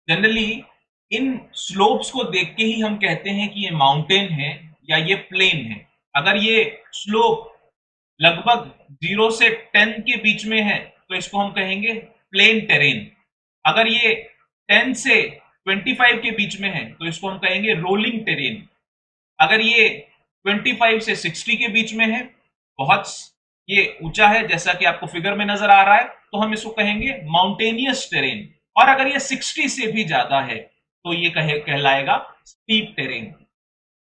जनरली इन स्लोप्स को देख के ही हम कहते हैं कि ये माउंटेन है या ये प्लेन है। अगर ये स्लोप लगभग 0 से 10 के बीच में है तो इसको हम कहेंगे प्लेन टेरेन। अगर ये 10 से 25 के बीच में है तो इसको हम कहेंगे रोलिंग टेरेन। अगर ये 25 से 60 के बीच में है, बहुत ये ऊंचा है जैसा कि आपको फिगर में नजर आ रहा है, तो हम इसको कहेंगे माउंटेनियस टेरेन। और अगर ये 60 से भी ज्यादा है तो ये कहलाएगा स्टीप टेरेन।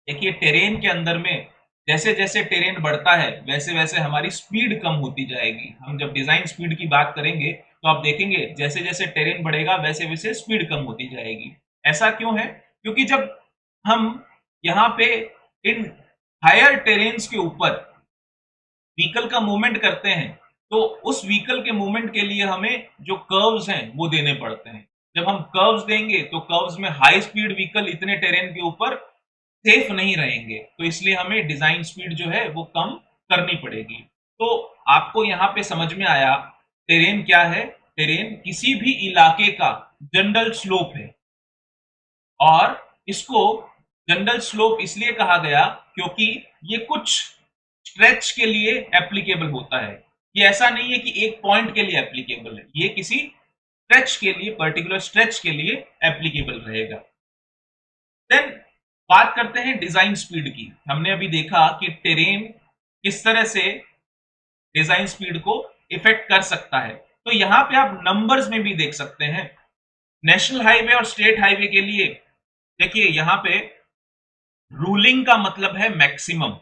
देखिए, टेरेन के अंदर में जैसे जैसे टेरेन बढ़ता है वैसे वैसे हमारी स्पीड कम होती जाएगी। हम जब डिजाइन स्पीड की बात करेंगे तो आप देखेंगे जैसे जैसे टेरेन बढ़ेगा वैसे वैसे स्पीड कम होती जाएगी। ऐसा क्यों है? क्योंकि जब हम यहाँ पे इन हायर टेरेन्स के ऊपर व्हीकल का मूवमेंट करते हैं तो उस व्हीकल के मूवमेंट के लिए हमें जो कर्व्स हैं वो देने पड़ते हैं। जब हम कर्व्स देंगे तो कर्व्स में हाई स्पीड व्हीकल इतने टेरेन के ऊपर सेफ नहीं रहेंगे, तो इसलिए हमें डिजाइन स्पीड जो है वो कम करनी पड़ेगी। तो आपको यहाँ पे समझ में आया टेरेन क्या है। टेरेन किसी भी इलाके का जनरल स्लोप है, और इसको जनरल स्लोप इसलिए कहा गया क्योंकि ये कुछ स्ट्रेच के लिए एप्लीकेबल होता है। ये ऐसा नहीं है कि एक पॉइंट के लिए एप्लीकेबल है, ये किसी स्ट्रेच के लिए, पर्टिकुलर स्ट्रेच के लिए एप्लीकेबल रहेगा। देन बात करते हैं डिजाइन स्पीड की। हमने अभी देखा कि टेरेन किस तरह से डिजाइन स्पीड को इफेक्ट कर सकता है। तो यहां पे आप नंबर्स में भी देख सकते हैं। नेशनल हाईवे और स्टेट हाईवे के लिए देखिए यहां पे रूलिंग का मतलब है मैक्सिमम,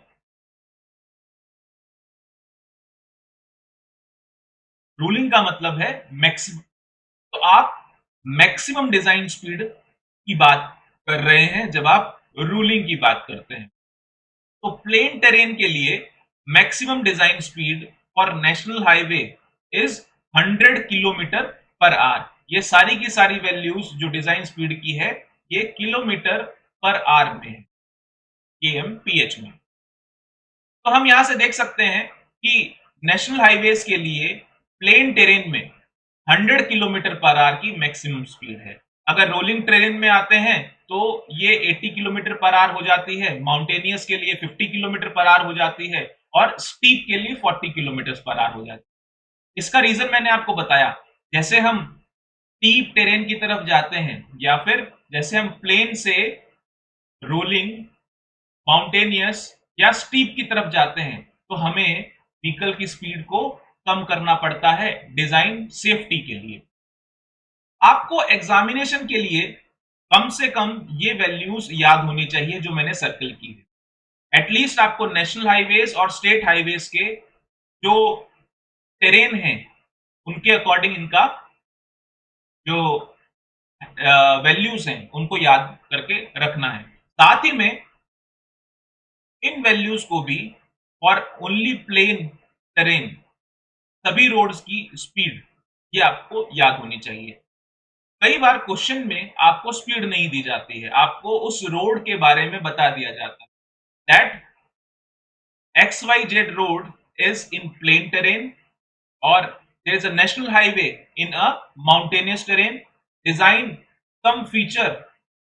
रूलिंग का मतलब है मैक्सिमम। तो आप मैक्सिमम डिजाइन स्पीड की बात कर रहे हैं जब आप रूलिंग की बात करते हैं। तो प्लेन टेरेन के लिए maximum design speed for national highway is 100 kilometre per hour. ये सारी की सारी वैल्यूज जो डिजाइन स्पीड की है ये किलोमीटर पर आवर में है, kmph में। तो हम यहां से देख सकते हैं कि नेशनल हाईवेज के लिए प्लेन टेरेन में 100 किलोमीटर पर आवर की मैक्सिमम स्पीड है। अगर रोलिंग टेरेन में आते हैं तो ये 80 किलोमीटर पर आवर हो जाती है, माउंटेनियस के लिए 50 किलोमीटर पर आवर हो जाती है और स्टीप के लिए 40 किलोमीटर पर आवर हो जाती है। इसका रीजन मैंने आपको बताया, जैसे हम स्टीप टेरेन की तरफ जाते हैं या फिर जैसे हम प्लेन से रोलिंग, माउंटेनियस या स्टीप की तरफ जाते हैं तो हमें व्हीकल की स्पीड को कम करना पड़ता है डिजाइन सेफ्टी के लिए। आपको एग्जामिनेशन के लिए कम से कम ये वैल्यूज याद होनी चाहिए जो मैंने सर्कल की है। एटलीस्ट आपको नेशनल हाईवेज और स्टेट हाईवेज के जो टेरेन है उनके अकॉर्डिंग इनका जो वैल्यूज हैं उनको याद करके रखना है। साथ ही में इन वैल्यूज को भी फॉर ओनली प्लेन टेरेन सभी रोड्स की स्पीड ये आपको याद होनी चाहिए। कई बार क्वेश्चन में आपको स्पीड नहीं दी जाती है, आपको उस रोड के बारे में बता दिया जाता है that XYZ road is in plain terrain or there is a national highway in a mountainous terrain. Design some feature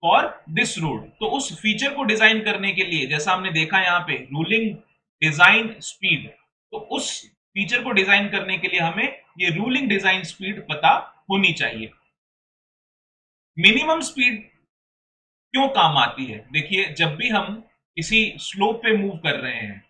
for this road. तो उस फीचर को डिजाइन करने के लिए जैसा हमने देखा यहाँ पे रूलिंग डिजाइन स्पीड, तो उस फीचर को डिजाइन करने के लिए हमें ये रूलिंग डिजाइन स्पीड पता होनी चाहिए। मिनिमम स्पीड क्यों काम आती है? देखिए जब भी हम किसी स्लोप पे मूव कर रहे हैं,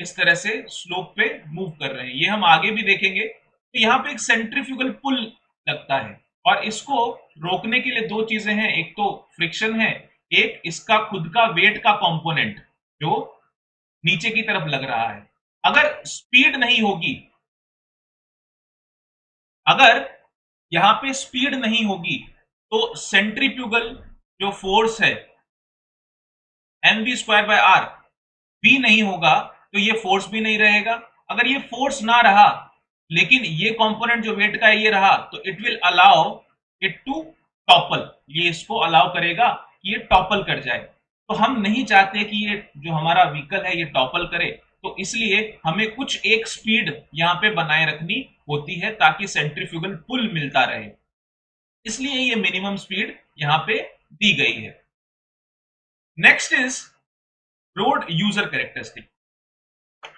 इस तरह से स्लोप पे मूव कर रहे हैं, ये हम आगे भी देखेंगे। तो यहाँ पे एक सेंट्रीफ्यूगल पुल लगता है और इसको रोकने के लिए दो चीजें हैं, एक तो फ्रिक्शन है, एक इसका खुद का वेट का कंपोनेंट जो नीचे की तरफ लग रहा है। अगर स्पीड नहीं होगी, अगर यहाँ पे स्पीड नहीं होगी तो सेंट्रीफ्यूगल जो फोर्स है mv² r भी नहीं होगा तो ये फोर्स भी नहीं रहेगा। अगर ये फोर्स ना रहा लेकिन ये कंपोनेंट जो वेट का है ये रहा तो it will allow it to topple, ये इसको अलाउ करेगा कि ये टॉपल कर जाए। तो हम नहीं चाहते कि ये जो हमारा व्हीकल है ये टॉपल करे, तो इसलिए हमें कुछ एक स्पीड यहाँ पे बनाए रखनी होती है ताकि सेंट्रीफ्यूगल पुल मिलता रहे, इसलिए ये मिनिमम स्पीड यहाँ पे दी गई है। Next is road user characteristic.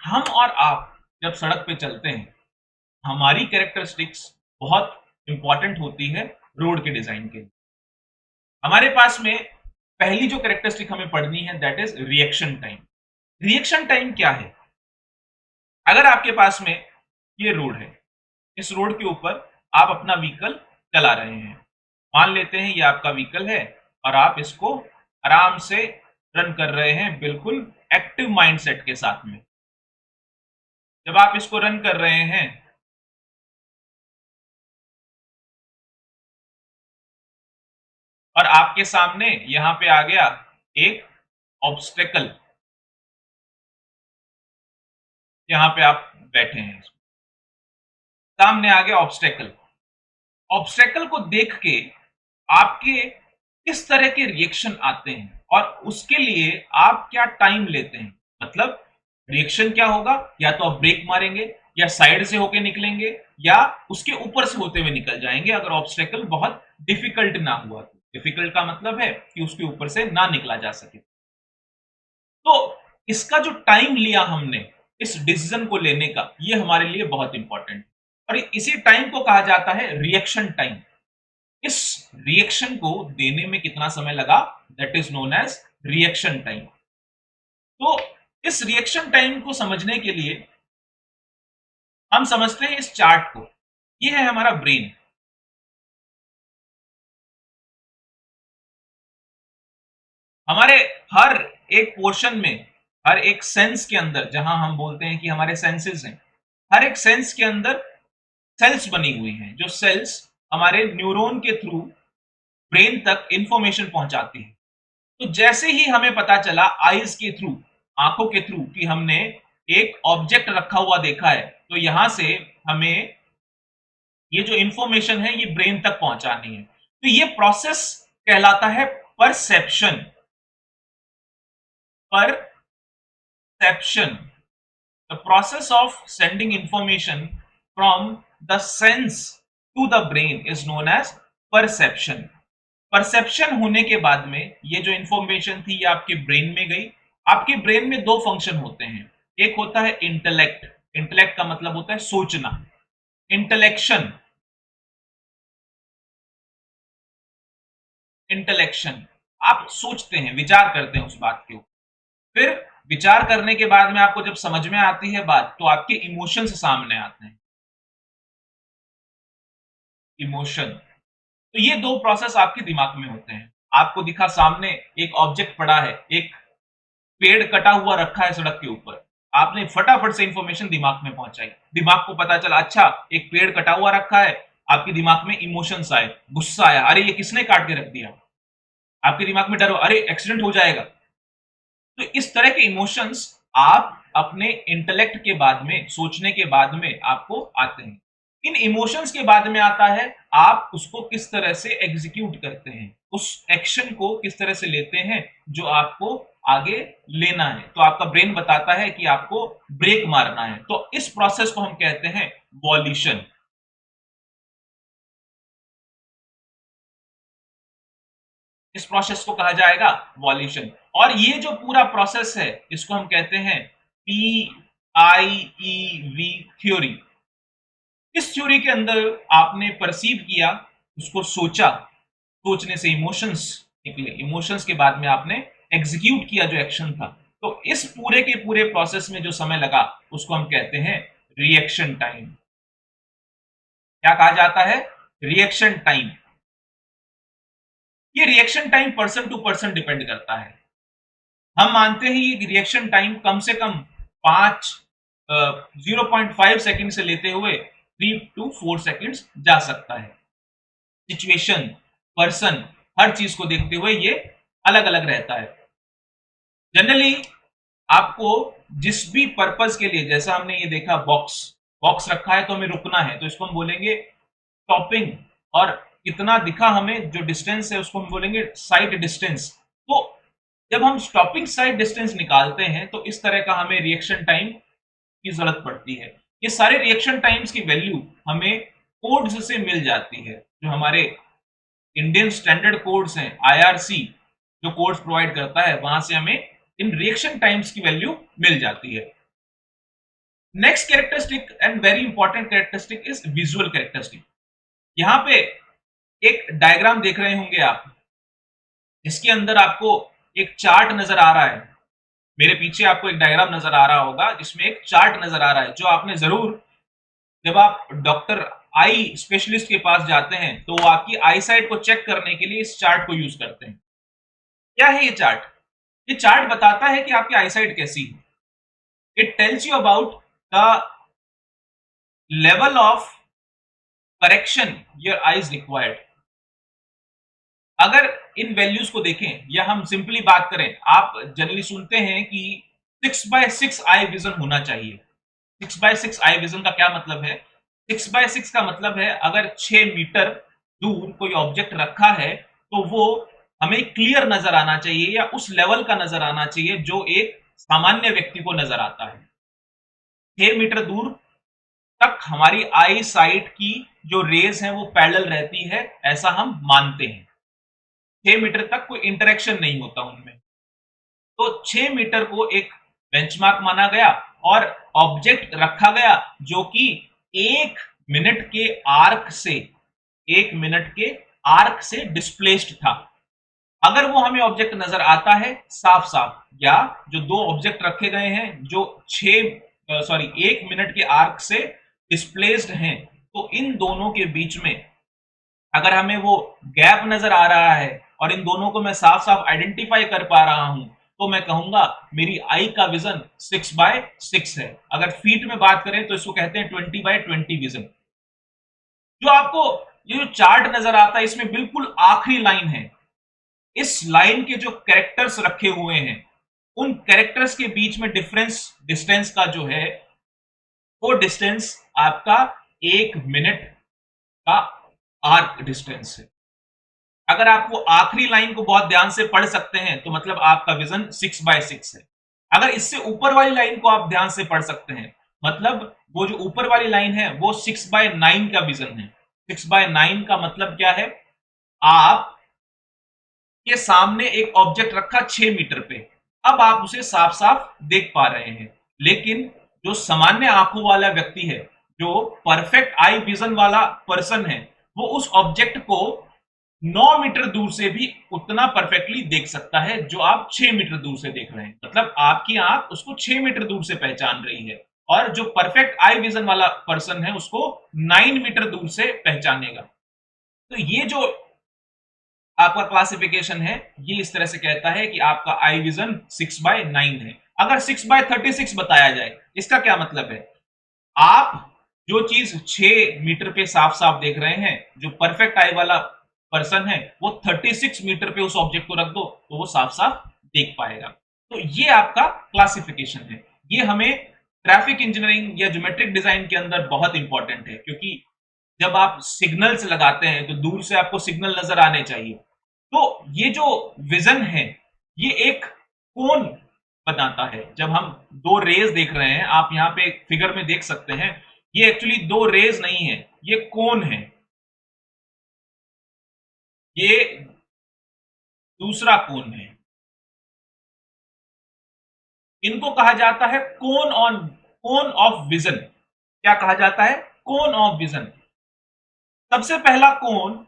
हम और आप जब सड़क पे चलते हैं हमारी कैरेक्टरिस्टिक्स बहुत इंपॉर्टेंट होती है रोड के डिजाइन के लिए। हमारे पास में पहली जो कैरेक्टरिस्टिक हमें पढ़नी है that is reaction time. Reaction time क्या है? अगर आपके पास में ये रोड है, इस रोड के ऊपर आप अपना व्हीकल चला रहे हैं, मान लेते हैं ये आपका व्हीकल है और आप इसको आराम से रन कर रहे हैं बिल्कुल एक्टिव माइंडसेट के साथ में। जब आप इसको रन कर रहे हैं और आपके सामने यहां पे आ गया एक ऑब्स्टेकल, यहां पे आप बैठे हैं, सामने आ गया ऑब्स्टेकल। ऑब्स्टेकल को देख के आपके किस तरह के रिएक्शन आते हैं और उसके लिए आप क्या टाइम लेते हैं? मतलब रिएक्शन क्या होगा, या तो आप ब्रेक मारेंगे या साइड से होके निकलेंगे या उसके ऊपर से होते हुए निकल जाएंगे अगर ऑब्स्टेकल बहुत डिफिकल्ट ना हुआ तो। डिफिकल्ट का मतलब है कि उसके ऊपर से ना निकला जा सके। तो इसका जो टाइम लिया हमने इस डिसीजन को लेने का, ये हमारे लिए बहुत इंपॉर्टेंट। और इसी टाइम को कहा जाता है रिएक्शन टाइम। इस रिएक्शन को देने में कितना समय लगा, that is known as reaction time. तो इस रिएक्शन टाइम को समझने के लिए हम समझते हैं इस चार्ट को। ये है हमारा ब्रेन। हमारे हर एक पोर्शन में, हर एक सेंस के अंदर, जहां हम बोलते हैं कि हमारे सेंसेस हैं, हर एक सेंस के अंदर सेल्स बनी हुई हैं, जो सेल्स हमारे न्यूरॉन के थ्रू ब्रेन तक इंफॉर्मेशन पहुंचाती है। तो जैसे ही हमें पता चला आईज के थ्रू, आंखों के थ्रू, कि हमने एक ऑब्जेक्ट रखा हुआ देखा है, तो यहां से हमें ये जो इंफॉर्मेशन है ये ब्रेन तक पहुंचानी है। तो ये प्रोसेस कहलाता है perception. Perception, the process of sending information from the sense to the brain is known as perception। Perception होने के बाद में ये जो इंफॉर्मेशन थी ये आपके ब्रेन में गई। आपके ब्रेन में दो फंक्शन होते हैं, एक होता है इंटेलेक्ट। इंटेलेक्ट का मतलब होता है सोचना, इंटेलेक्शन। इंटेलेक्शन, आप सोचते हैं, विचार करते हैं उस बात के ऊपर। फिर विचार करने के बाद में आपको जब समझ में आती है बात, तो आपके इमोशंस सामने आते हैं। इमोशन, तो ये दो प्रोसेस आपके दिमाग में होते हैं। आपको दिखा सामने एक ऑब्जेक्ट पड़ा है, एक पेड़ कटा हुआ रखा है सड़क के ऊपर, आपने फटाफट से इंफॉर्मेशन दिमाग में पहुंचाई, दिमाग को पता चला अच्छा एक पेड़ कटा हुआ रखा है। आपके दिमाग में इमोशंस आए, गुस्सा आया, अरे ये किसने काट के रख दिया। आपके दिमाग में डर हो, अरे एक्सीडेंट हो जाएगा। तो इस तरह के इमोशंस आप अपने इंटेलेक्ट के बाद में, सोचने के बाद में आपको आते हैं। इन इमोशंस के बाद में आता है आप उसको किस तरह से एग्जीक्यूट करते हैं, उस एक्शन को किस तरह से लेते हैं जो आपको आगे लेना है। तो आपका ब्रेन बताता है कि आपको ब्रेक मारना है, तो इस प्रोसेस को हम कहते हैं वॉल्यूशन। इस प्रोसेस को कहा जाएगा वॉल्यूशन। और ये जो पूरा प्रोसेस है इसको हम कहते हैं PIEV थ्योरी। इस थ्योरी के अंदर आपने परसीव किया, उसको सोचा, सोचने से इमोशंस निकले, इमोशंस के बाद में आपने एग्जीक्यूट किया जो एक्शन था। तो इस पूरे के पूरे प्रोसेस में जो समय लगा उसको हम कहते हैं रिएक्शन टाइम। क्या कहा जाता है, रिएक्शन टाइम। ये reaction time person to person depend करता है। हम मानते हैं ये रिएक्शन टाइम कम से कम 0.5 सेकंड से लेते हुए 3 to 4 सेकंड्स जा सकता है। सिचुएशन, पर्सन, हर चीज को देखते हुए ये अलग अलग रहता है। जनरली आपको जिस भी पर्पस के लिए, जैसा हमने ये देखा बॉक्स बॉक्स रखा है तो हमें रुकना है, तो इसको हम बोलेंगे स्टॉपिंग। और कितना दिखा हमें, जो डिस्टेंस है उसको हम बोलेंगे साइट डिस्टेंस। तो जब हम स्टॉपिंग साइट डिस्टेंस निकालते हैं तो इस तरह का हमें रिएक्शन टाइम की जरूरत पड़ती है। ये सारे रिएक्शन टाइम्स की वैल्यू हमें कोड्स से मिल जाती है, जो हमारे इंडियन स्टैंडर्ड कोड्स हैं, IRC जो कोड्स प्रोवाइड करता है, वहां से हमें इन रिएक्शन टाइम्स की वैल्यू मिल जाती है। Next characteristic and very important characteristic is visual characteristic. यहां पे एक डायग्राम देख रहे होंगे आप, इसके अंदर आपको एक चार्ट नजर आ रहा है। मेरे पीछे आपको एक डायग्राम नजर आ रहा होगा जिसमें एक चार्ट नजर आ रहा है, जो आपने जरूर, जब आप डॉक्टर आई स्पेशलिस्ट के पास जाते हैं तो वो आपकी आई साइट को चेक करने के लिए इस चार्ट को यूज करते हैं। क्या है ये चार्ट? ये चार्ट बताता है कि आपकी आई साइट कैसी है। It tells you about the level of correction your eyes required. अगर इन वैल्यूज को देखें या हम सिंपली बात करें, आप जनरली सुनते हैं कि 6x6 आई विजन होना चाहिए। 6x6 आई विजन का क्या मतलब है? 6x6 का मतलब है अगर 6 मीटर दूर कोई ऑब्जेक्ट रखा है तो वो हमें क्लियर नजर आना चाहिए, या उस लेवल का नजर आना चाहिए जो एक सामान्य व्यक्ति को नजर आता है। 6 मीटर दूर तक हमारी आई साइट की जो रेज है वो पैरेलल रहती है, ऐसा हम मानते हैं। 6 मीटर तक कोई इंटरेक्शन नहीं होता उनमें। तो 6 मीटर को एक बेंचमार्क माना गया और ऑब्जेक्ट रखा गया जो कि 1 मिनट के आर्क से 1 मिनट के आर्क से डिस्प्लेस्ड था। अगर वो हमें ऑब्जेक्ट नजर आता है साफ साफ, या जो दो ऑब्जेक्ट रखे गए हैं जो 1 मिनट के आर्क से डिस्प्लेस्ड हैं, तो इन दोनों के बीच में अगर हमें वो गैप नजर आ रहा है और इन दोनों को मैं साफ साफ आइडेंटिफाई कर पा रहा हूं, तो मैं कहूंगा मेरी आई का विजन 6/6 है। अगर फीट में बात करें तो इसको कहते हैं 20/20 विजन। जो आपको ये जो चार्ट नजर आता है इसमें बिल्कुल आखिरी लाइन है, इस लाइन के जो कैरेक्टर्स रखे हुए हैं उन कैरेक्टर्स के बीच में डिस्टेंस का जो है वो डिस्टेंस आपका 1 मिनट का आर्क डिस्टेंस है। अगर आप वो आखिरी लाइन को बहुत ध्यान से पढ़ सकते हैं तो मतलब आपका विजन 6/6 है। अगर इससे ऊपर वाली लाइन को आप ध्यान से पढ़ सकते हैं, मतलब वो जो ऊपर वाली लाइन है वो 6/9 का विजन है। 6/9 का मतलब क्या है, आप के सामने एक ऑब्जेक्ट रखा 6 मीटर पे, अब आप उसे साफ साफ देख पा रहे हैं, लेकिन जो सामान्य आंखों वाला व्यक्ति है, जो परफेक्ट आई विजन वाला पर्सन है, वो उस ऑब्जेक्ट को 9 मीटर दूर से भी उतना परफेक्टली देख सकता है जो आप 6 मीटर दूर से देख रहे हैं। मतलब आपकी आंख उसको 6 मीटर दूर से पहचान रही है और जो परफेक्ट आई विजन वाला पर्सन है उसको 9 मीटर दूर से पहचानेगा। तो ये जो आपका क्लासिफिकेशन है ये इस तरह से कहता है कि आपका आई विजन 6/9 है। अगर 6/36 बताया जाए, इसका क्या मतलब है, आप जो चीज 6 मीटर पे साफ साफ देख रहे हैं, जो परफेक्ट आई वाला पर्सन है वो 36 मीटर पे उस ऑब्जेक्ट को रख दो तो वो साफ साफ देख पाएगा। तो ये आपका क्लासिफिकेशन है। ये हमें ट्रैफिक इंजीनियरिंग या ज्योमेट्रिक डिजाइन के अंदर बहुत इंपॉर्टेंट है, क्योंकि जब आप सिग्नल्स लगाते हैं तो दूर से आपको सिग्नल नजर आने चाहिए। तो ये जो विजन है ये एक कोन बनाता है। जब हम दो रेज देख रहे हैं, आप यहाँ पे फिगर में देख सकते हैं, ये एक्चुअली दो रेज नहीं है, ये कोन है, ये दूसरा कोन है। इनको कहा जाता है कोन ऑफ विजन। क्या कहा जाता है, कोन ऑफ विजन। सबसे पहला कोन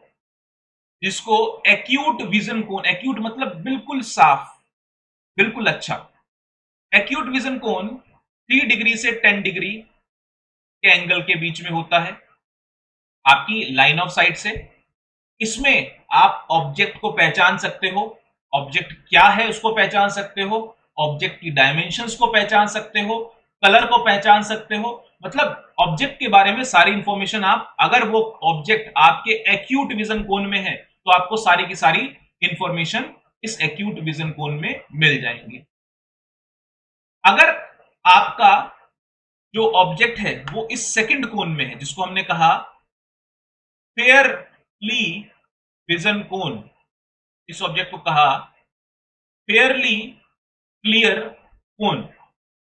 जिसको एक्यूट विजन कोन, एक्यूट मतलब बिल्कुल साफ, बिल्कुल अच्छा। एक्यूट विजन कोन 3 डिग्री से 10 डिग्री के एंगल के बीच में होता है आपकी लाइन ऑफ साइट से। इसमें आप ऑब्जेक्ट को पहचान सकते हो, ऑब्जेक्ट क्या है उसको पहचान सकते हो, ऑब्जेक्ट की डायमेंशंस को पहचान सकते हो, कलर को पहचान सकते हो। मतलब ऑब्जेक्ट के बारे में सारी इंफॉर्मेशन आप, अगर वो ऑब्जेक्ट आपके एक्यूट विजन कोन में है तो आपको सारी की सारी इंफॉर्मेशन इस एक्यूट विजन कोन में मिल जाएंगी। अगर आपका जो ऑब्जेक्ट है वो इस सेकंड कोन में है, जिसको हमने कहा फेयरली विजन कोन, इस ऑब्जेक्ट को कहा फेयरली क्लियर कोन,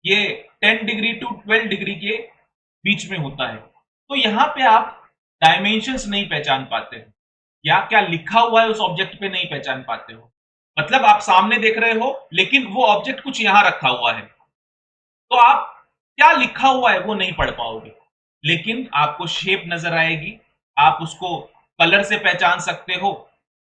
ये 10 डिग्री टू 12 डिग्री के बीच में होता है। तो यहां पे आप डायमेंशंस नहीं पहचान पाते हो, या क्या लिखा हुआ है उस ऑब्जेक्ट पे नहीं पहचान पाते हो। मतलब आप सामने देख रहे हो लेकिन वो ऑब्जेक्ट कुछ यहां रखा हुआ है, तो आप क्या लिखा हुआ है वो नहीं पढ़ पाओगे, लेकिन आपको शेप नजर आएगी, आप उसको कलर से पहचान सकते हो।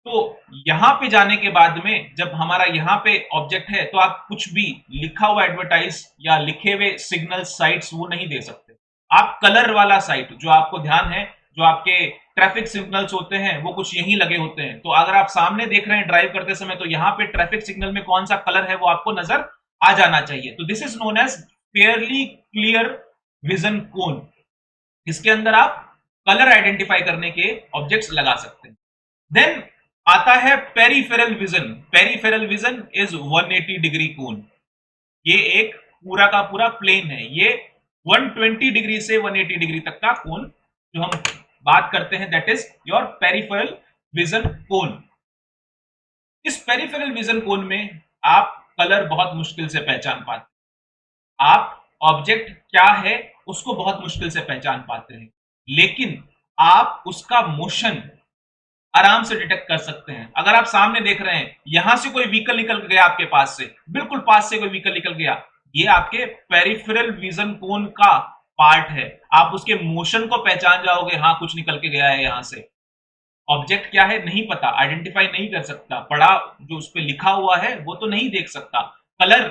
तो यहां पे जाने के बाद में जब हमारा यहाँ पे ऑब्जेक्ट है तो आप कुछ भी लिखा हुआ एडवर्टाइज या लिखे हुए सिग्नल साइट्स वो नहीं दे सकते। आप कलर वाला साइट, जो आपको ध्यान है, जो आपके ट्रैफिक सिग्नल्स होते हैं वो कुछ यहीं लगे होते हैं, तो अगर आप सामने देख रहे हैं ड्राइव करते समय तो यहाँ पे ट्रैफिक सिग्नल में कौन सा कलर है वो आपको नजर आ जाना चाहिए। तो this is known as fairly clear vision cone. इसके अंदर आप कलर आइडेंटिफाई करने के ऑब्जेक्ट्स लगा सकते हैं। देन आता है peripheral vision. Peripheral vision is 180 degree cone. ये एक पूरा का पूरा प्लेन है, ये 120 डिग्री से 180 डिग्री तक का कोन जो हम बात करते हैं, that is your peripheral vision cone. इस पेरिफेरल विजन कोन में आप कलर बहुत मुश्किल से पहचान पाते, आप ऑब्जेक्ट क्या है उसको बहुत मुश्किल से पहचान पाते हैं, लेकिन आप उसका मोशन आराम से डिटेक्ट कर सकते हैं। अगर आप सामने देख रहे हैं, यहां से कोई व्हीकल निकल गया आपके पास से, बिल्कुल पास से कोई व्हीकल निकल गया, ये आपके पेरिफेरल विजन कोन का पार्ट है। आप उसके मोशन को पहचान जाओगे, हाँ कुछ निकल के गया है यहां से। ऑब्जेक्ट क्या है नहीं पता, आइडेंटिफाई नहीं कर सकता, पढ़ा जो उस पर लिखा हुआ है वो तो नहीं देख सकता, कलर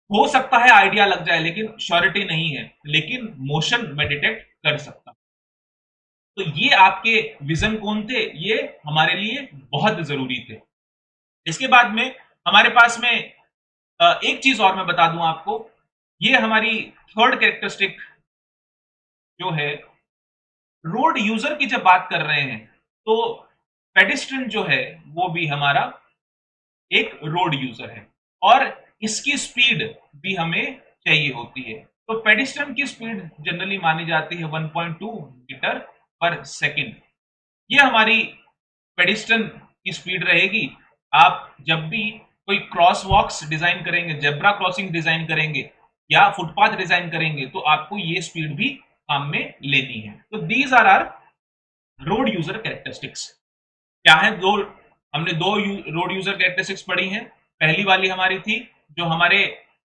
हो सकता है आइडिया लग जाए लेकिन श्योरिटी नहीं है, लेकिन मोशन में डिटेक्ट कर सकता। तो ये आपके विजन कौन थे, ये हमारे लिए बहुत जरूरी थे। इसके बाद में हमारे पास में एक चीज और मैं बता दूं आपको, ये हमारी थर्ड कैरेक्टरिस्टिक जो है, रोड यूजर की जब बात कर रहे हैं तो पेडिस्ट्रियन जो है वो भी हमारा एक रोड यूजर है और इसकी स्पीड भी हमें चाहिए होती है। तो पेडिस्ट्रियन की स्पीड जनरली मानी जाती है 1.2 मीटर पर सेकंड। ये हमारी पेडिस्ट्रियन की स्पीड रहेगी। आप जब भी कोई क्रॉस वॉक्स डिजाइन करेंगे, जेब्रा क्रॉसिंग डिजाइन करेंगे या फुटपाथ डिजाइन करेंगे तो आपको ये स्पीड भी काम में लेनी है। तो these are our road user characteristics. क्या है, दो हमने दो रोड यूजर कैरेक्टरिस्टिक्स पढ़ी हैं। पहली वाली हमारी थी जो हमारे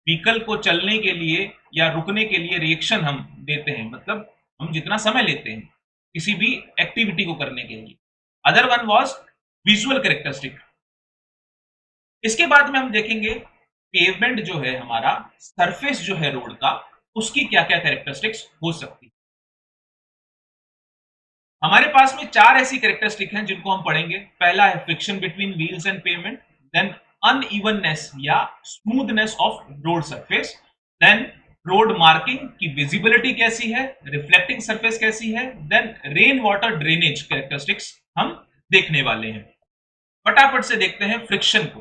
व्हीकल को चलने के लिए या रुकने के लिए रिएक्शन हम देते हैं, मतलब हम जितना समय लेते हैं किसी भी एक्टिविटी को करने के लिए। Other one was visual characteristic. इसके बाद में हम देखेंगे पेवमेंट जो है हमारा सरफेस जो है रोड का, उसकी क्या क्या कैरेक्टरिस्टिक्स हो सकती है। हमारे पास में चार ऐसी कैरेक्टरिस्टिक हैं जिनको हम पढ़ेंगे। पहला है friction between wheels and pavement, then unevenness या smoothness of road surface, then road marking की विजिबिलिटी कैसी है, रिफ्लेक्टिंग सरफेस कैसी है, then rain water drainage characteristics हम देखने वाले हैं। फटाफट से देखते हैं फ्रिक्शन को।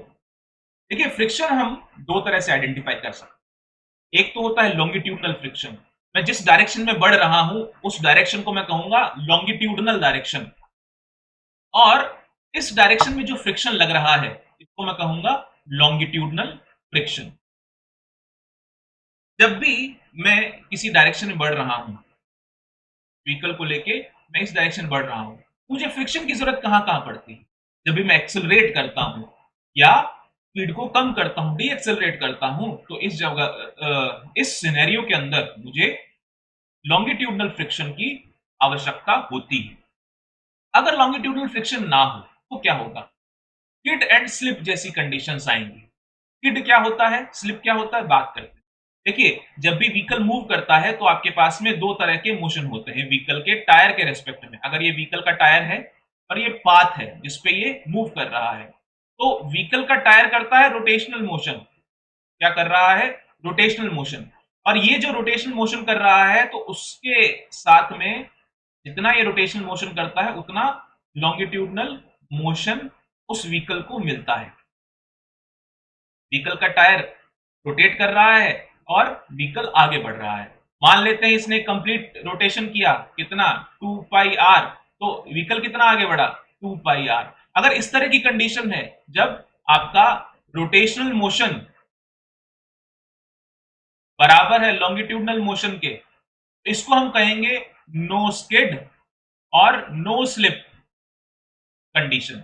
देखिए फ्रिक्शन हम दो तरह से आइडेंटिफाई कर सकते हैं। एक तो होता है लॉन्गिट्यूडनल फ्रिक्शन, मैं जिस डायरेक्शन में बढ़ रहा हूं उस डायरेक्शन को मैं कहूंगा लॉन्गिट्यूडनल डायरेक्शन, और इस डायरेक्शन में जो फ्रिक्शन लग रहा है इसको मैं कहूंगा लॉन्गिट्यूडनल फ्रिक्शन। जब भी मैं किसी डायरेक्शन में बढ़ रहा हूं, व्हीकल को लेके मैं इस डायरेक्शन बढ़ रहा हूं, मुझे फ्रिक्शन की जरूरत कहां कहां पड़ती है? जब भी मैं एक्सेलरेट करता हूं या स्पीड को कम करता हूं, डी एक्सेलरेट करता हूं, तो इस जगह इस सिनेरियो के अंदर मुझे लॉन्गिट्यूडनल फ्रिक्शन की आवश्यकता होती है। अगर लॉन्गिट्यूडनल फ्रिक्शन ना हो तो क्या होगा? स्किड एंड स्लिप जैसी कंडीशंस आएंगी। स्किड क्या होता है, स्लिप क्या होता है, बात करते हैं। देखिए जब भी व्हीकल मूव करता है तो आपके पास में दो तरह के मोशन होते हैं व्हीकल के टायर के रेस्पेक्ट में। अगर ये व्हीकल का टायर है और ये पाथ है जिसपे ये मूव कर रहा है, तो व्हीकल का टायर करता है रोटेशनल मोशन। क्या कर रहा है? Rotational motion. और ये जो रोटेशनल मोशन कर रहा है तो उसके साथ में जितना ये रोटेशनल मोशन करता है उतना लॉन्गिट्यूडनल मोशन उस व्हीकल को मिलता है। व्हीकल का टायर रोटेट कर रहा है और व्हीकल आगे बढ़ रहा है। मान लेते हैं इसने कंप्लीट रोटेशन किया, कितना, 2 पाई आर, तो व्हीकल कितना आगे बढ़ा, 2 पाई आर। अगर इस तरह की कंडीशन है जब आपका रोटेशनल मोशन बराबर है लॉन्गिट्यूडनल मोशन के, इसको हम कहेंगे नो स्किड और नो स्लिप कंडीशन।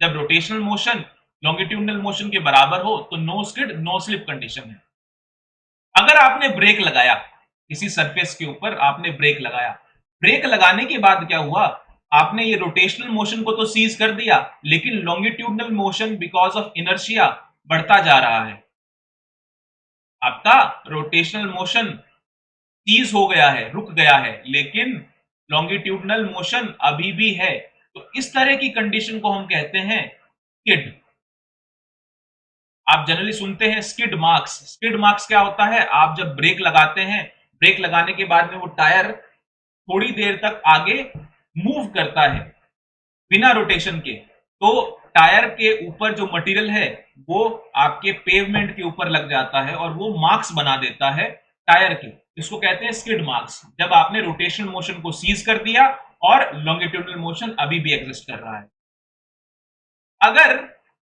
जब रोटेशनल मोशन लॉन्गिट्यूडनल मोशन के बराबर हो तो no skid no slip condition है। अगर आपने ब्रेक लगाया, किसी सरफेस के ऊपर आपने ब्रेक लगाया, ब्रेक लगाने के बाद क्या हुआ, आपने ये रोटेशनल मोशन को तो सीज कर दिया लेकिन longitudinal motion because of inertia बढ़ता जा रहा है। आपका रोटेशनल मोशन सीज हो गया है, रुक गया है, लेकिन लॉन्गिट्यूडनल मोशन अभी भी है। तो इस तरह की कंडीशन को हम कहते हैं स्किड। आप जनरली सुनते हैं स्किड मार्क्स। स्किड मार्क्स क्या होता है? आप जब ब्रेक लगाते हैं, ब्रेक लगाने के बाद में वो टायर थोड़ी देर तक आगे मूव करता है बिना रोटेशन के, तो टायर के ऊपर जो मटेरियल है वो आपके पेवमेंट के ऊपर लग जाता है और वो मार्क्स बना देता है टायर के। इसको कहते हैं स्किड मार्क्स, जब आपने रोटेशनल मोशन को सीज कर दिया और लॉन्गिट्यूडनल मोशन अभी भी एग्जिस्ट कर रहा है। अगर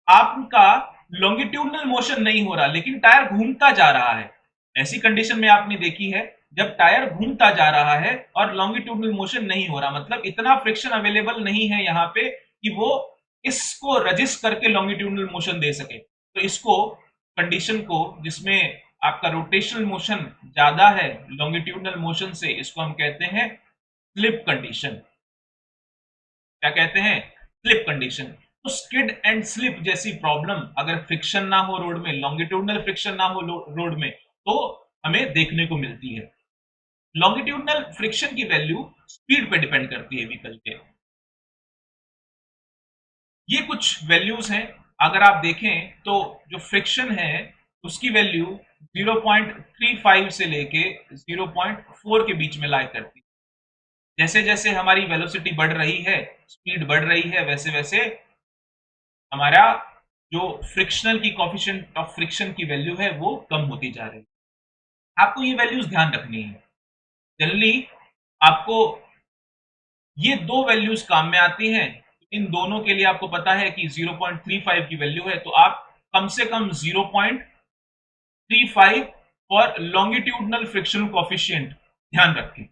आपका लॉन्गिट्यूडनल मोशन नहीं हो रहा लेकिन टायर घूमता जा रहा है, ऐसी कंडीशन में आपने देखी है जब टायर घूमता जा रहा है और लॉन्गिट्यूडनल मोशन नहीं हो रहा, मतलब इतना फ्रिक्शन अवेलेबल नहीं है यहां पे कि वो इसको रजिस्ट करके लॉन्गिट्यूडनल मोशन दे सके, तो इसको कंडीशन को जिसमें आपका रोटेशनल मोशन ज्यादा है लॉन्गिट्यूडनल मोशन से, इसको हम कहते हैं स्लिप कंडीशन। क्या कहते हैं? Slip condition. तो स्किड एंड स्लिप जैसी प्रॉब्लम अगर फ्रिक्शन ना हो रोड में, लॉन्गिट्यूडनल फ्रिक्शन ना हो रोड में, तो हमें देखने को मिलती है। लॉन्गिट्यूडनल फ्रिक्शन की वैल्यू स्पीड पे डिपेंड करती है व्हीकल के। ये कुछ वैल्यूज हैं, अगर आप देखें तो जो फ्रिक्शन है उसकी वैल्यू 0.35 से लेके 0.4 के बीच में लाई करती है। जैसे जैसे हमारी वेलोसिटी बढ़ रही है, स्पीड बढ़ रही है, वैसे वैसे हमारा जो फ्रिक्शनल की कोफिशिएंट ऑफ फ्रिक्शन की वैल्यू है वो कम होती जा रही है। आपको ये वैल्यूज ध्यान रखनी है। जनरली आपको ये दो वैल्यूज काम में आती हैं। इन दोनों के लिए आपको पता है कि 0.35 की वैल्यू है, तो आप कम से कम 0.35 फॉर लॉन्गिट्यूडनल फ्रिक्शनल कोफिशिएंट ध्यान रखें।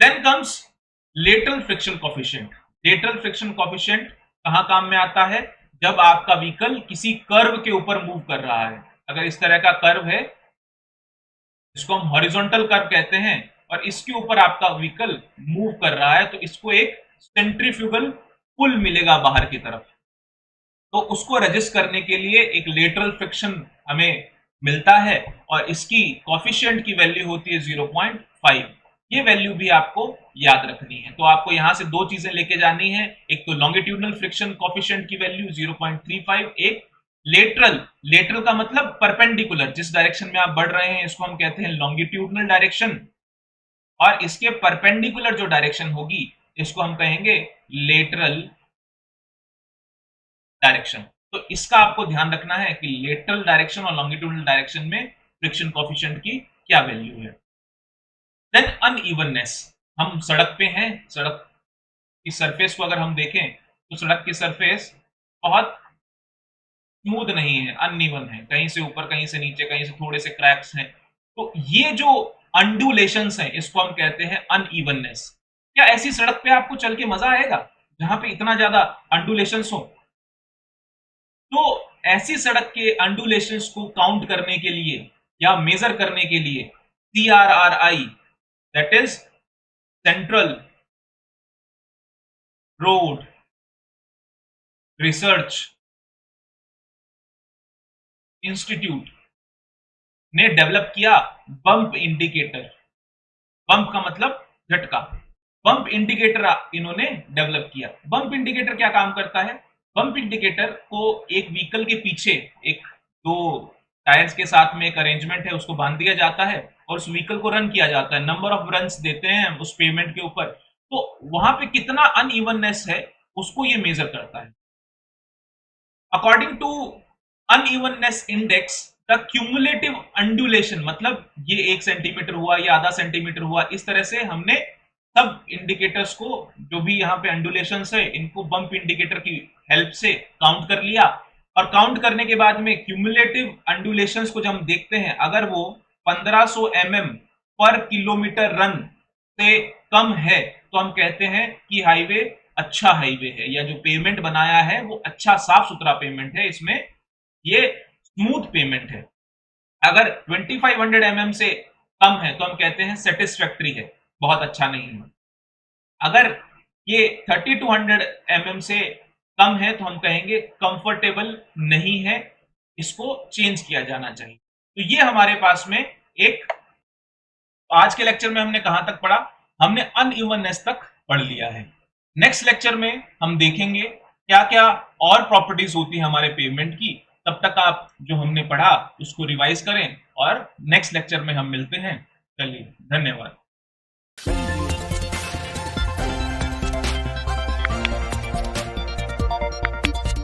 Then comes lateral friction coefficient. Lateral friction coefficient कहां काम में आता है? जब आपका व्हीकल किसी कर्व के ऊपर मूव कर रहा है। अगर इस तरह का कर्व है, इसको हम हॉरिजॉन्टल कर्व कहते हैं, और इसके ऊपर आपका व्हीकल मूव कर रहा है, तो इसको एक सेंट्रीफ्यूगल पुल मिलेगा बाहर की तरफ। तो उसको रजिस्ट करने के लिए एक लेटरल फ्रिक्शन हमें मिलता है, और इसकी कॉफिशिएंट की वैल्यू होती है 0.5। ये वैल्यू भी आपको याद रखनी है। तो आपको यहां से दो चीजें लेके जानी है, एक तो लॉन्गिट्यूडनल फ्रिक्शन कॉफिशिएंट की वैल्यू 0.35, एक लेटरल। लेटरल का मतलब परपेंडिकुलर, जिस डायरेक्शन में आप बढ़ रहे हैं इसको हम कहते हैं लॉन्गिट्यूडनल डायरेक्शन, और इसके परपेंडिकुलर जो डायरेक्शन होगी इसको हम कहेंगे लेटरल डायरेक्शन। तो इसका आपको ध्यान रखना है कि लेटरल डायरेक्शन और लॉन्गिट्यूडनल डायरेक्शन में फ्रिक्शन कोफिशिएंट की क्या वैल्यू है। Then unevenness. हम सड़क पे हैं, सड़क की सरफेस को अगर हम देखें तो सड़क की सरफेस बहुत स्मूथ नहीं है, अनइवन है, कहीं से ऊपर, कहीं से नीचे, कहीं से थोड़े से क्रैक्स हैं। तो ये जो अंडुलेशंस हैं इसको हम कहते हैं अनइवननेस। क्या ऐसी सड़क पे आपको चल के मजा आएगा जहां पे इतना ज्यादा अंडुलेशंस हो? तो ऐसी सड़क के अंडुलेशंस को काउंट करने के लिए या मेजर करने के लिए CRRI, that is central road research institute ने डेवलप किया बम्प इंडिकेटर। बम्प का मतलब झटका। बम्प इंडिकेटर इन्होंने डेवलप किया। बम्प इंडिकेटर क्या काम करता है? बम्प इंडिकेटर को एक व्हीकल के पीछे एक दो टायर्स के साथ में एक अरेंजमेंट है, उसको बांध दिया जाता है और उस व्हीकल को रन किया जाता है। नंबर ऑफ रन्स देते हैं उस पेमेंट के ऊपर, तो वहां पे कितना अनइवननेस है उसको ये मेजर करता है। According to unevenness index, the cumulative undulation, मतलब ये 1 सेंटीमीटर हुआ, ये आधा सेंटीमीटर हुआ, इस तरह से हमने सब इंडिकेटर्स को, जो भी यहाँ पे अंडुलेशन है, इनको बम्प इंडिकेटर की हेल्प से काउंट कर लिया। और काउंट करने के बाद में क्यूमुलेटिव अंडुलेशंस को जब हम देखते हैं, अगर वो 1500 mm पर किलोमीटर रन से कम है तो हम कहते हैं कि हाईवे अच्छा हाईवे है, या जो पेमेंट बनाया है वो अच्छा साफ सुथरा पेमेंट है, इसमें ये स्मूथ पेमेंट है। अगर 2500 mm से कम है तो हम कहते हैं सेटिस्फैक्ट्री है, बहुत अच्छा नहीं है। अगर ये 3200 mm से कम है तो हम कहेंगे कंफर्टेबल नहीं है, इसको चेंज किया जाना चाहिए। तो ये हमारे पास में एक, आज के लेक्चर में हमने कहां तक पढ़ा? हमने अनइवननेस तक पढ़ लिया है। नेक्स्ट लेक्चर में हम देखेंगे क्या क्या और प्रॉपर्टीज होती है हमारे पेमेंट की। तब तक आप जो हमने पढ़ा उसको रिवाइज करें और नेक्स्ट लेक्चर में हम मिलते हैं। चलिए, धन्यवाद।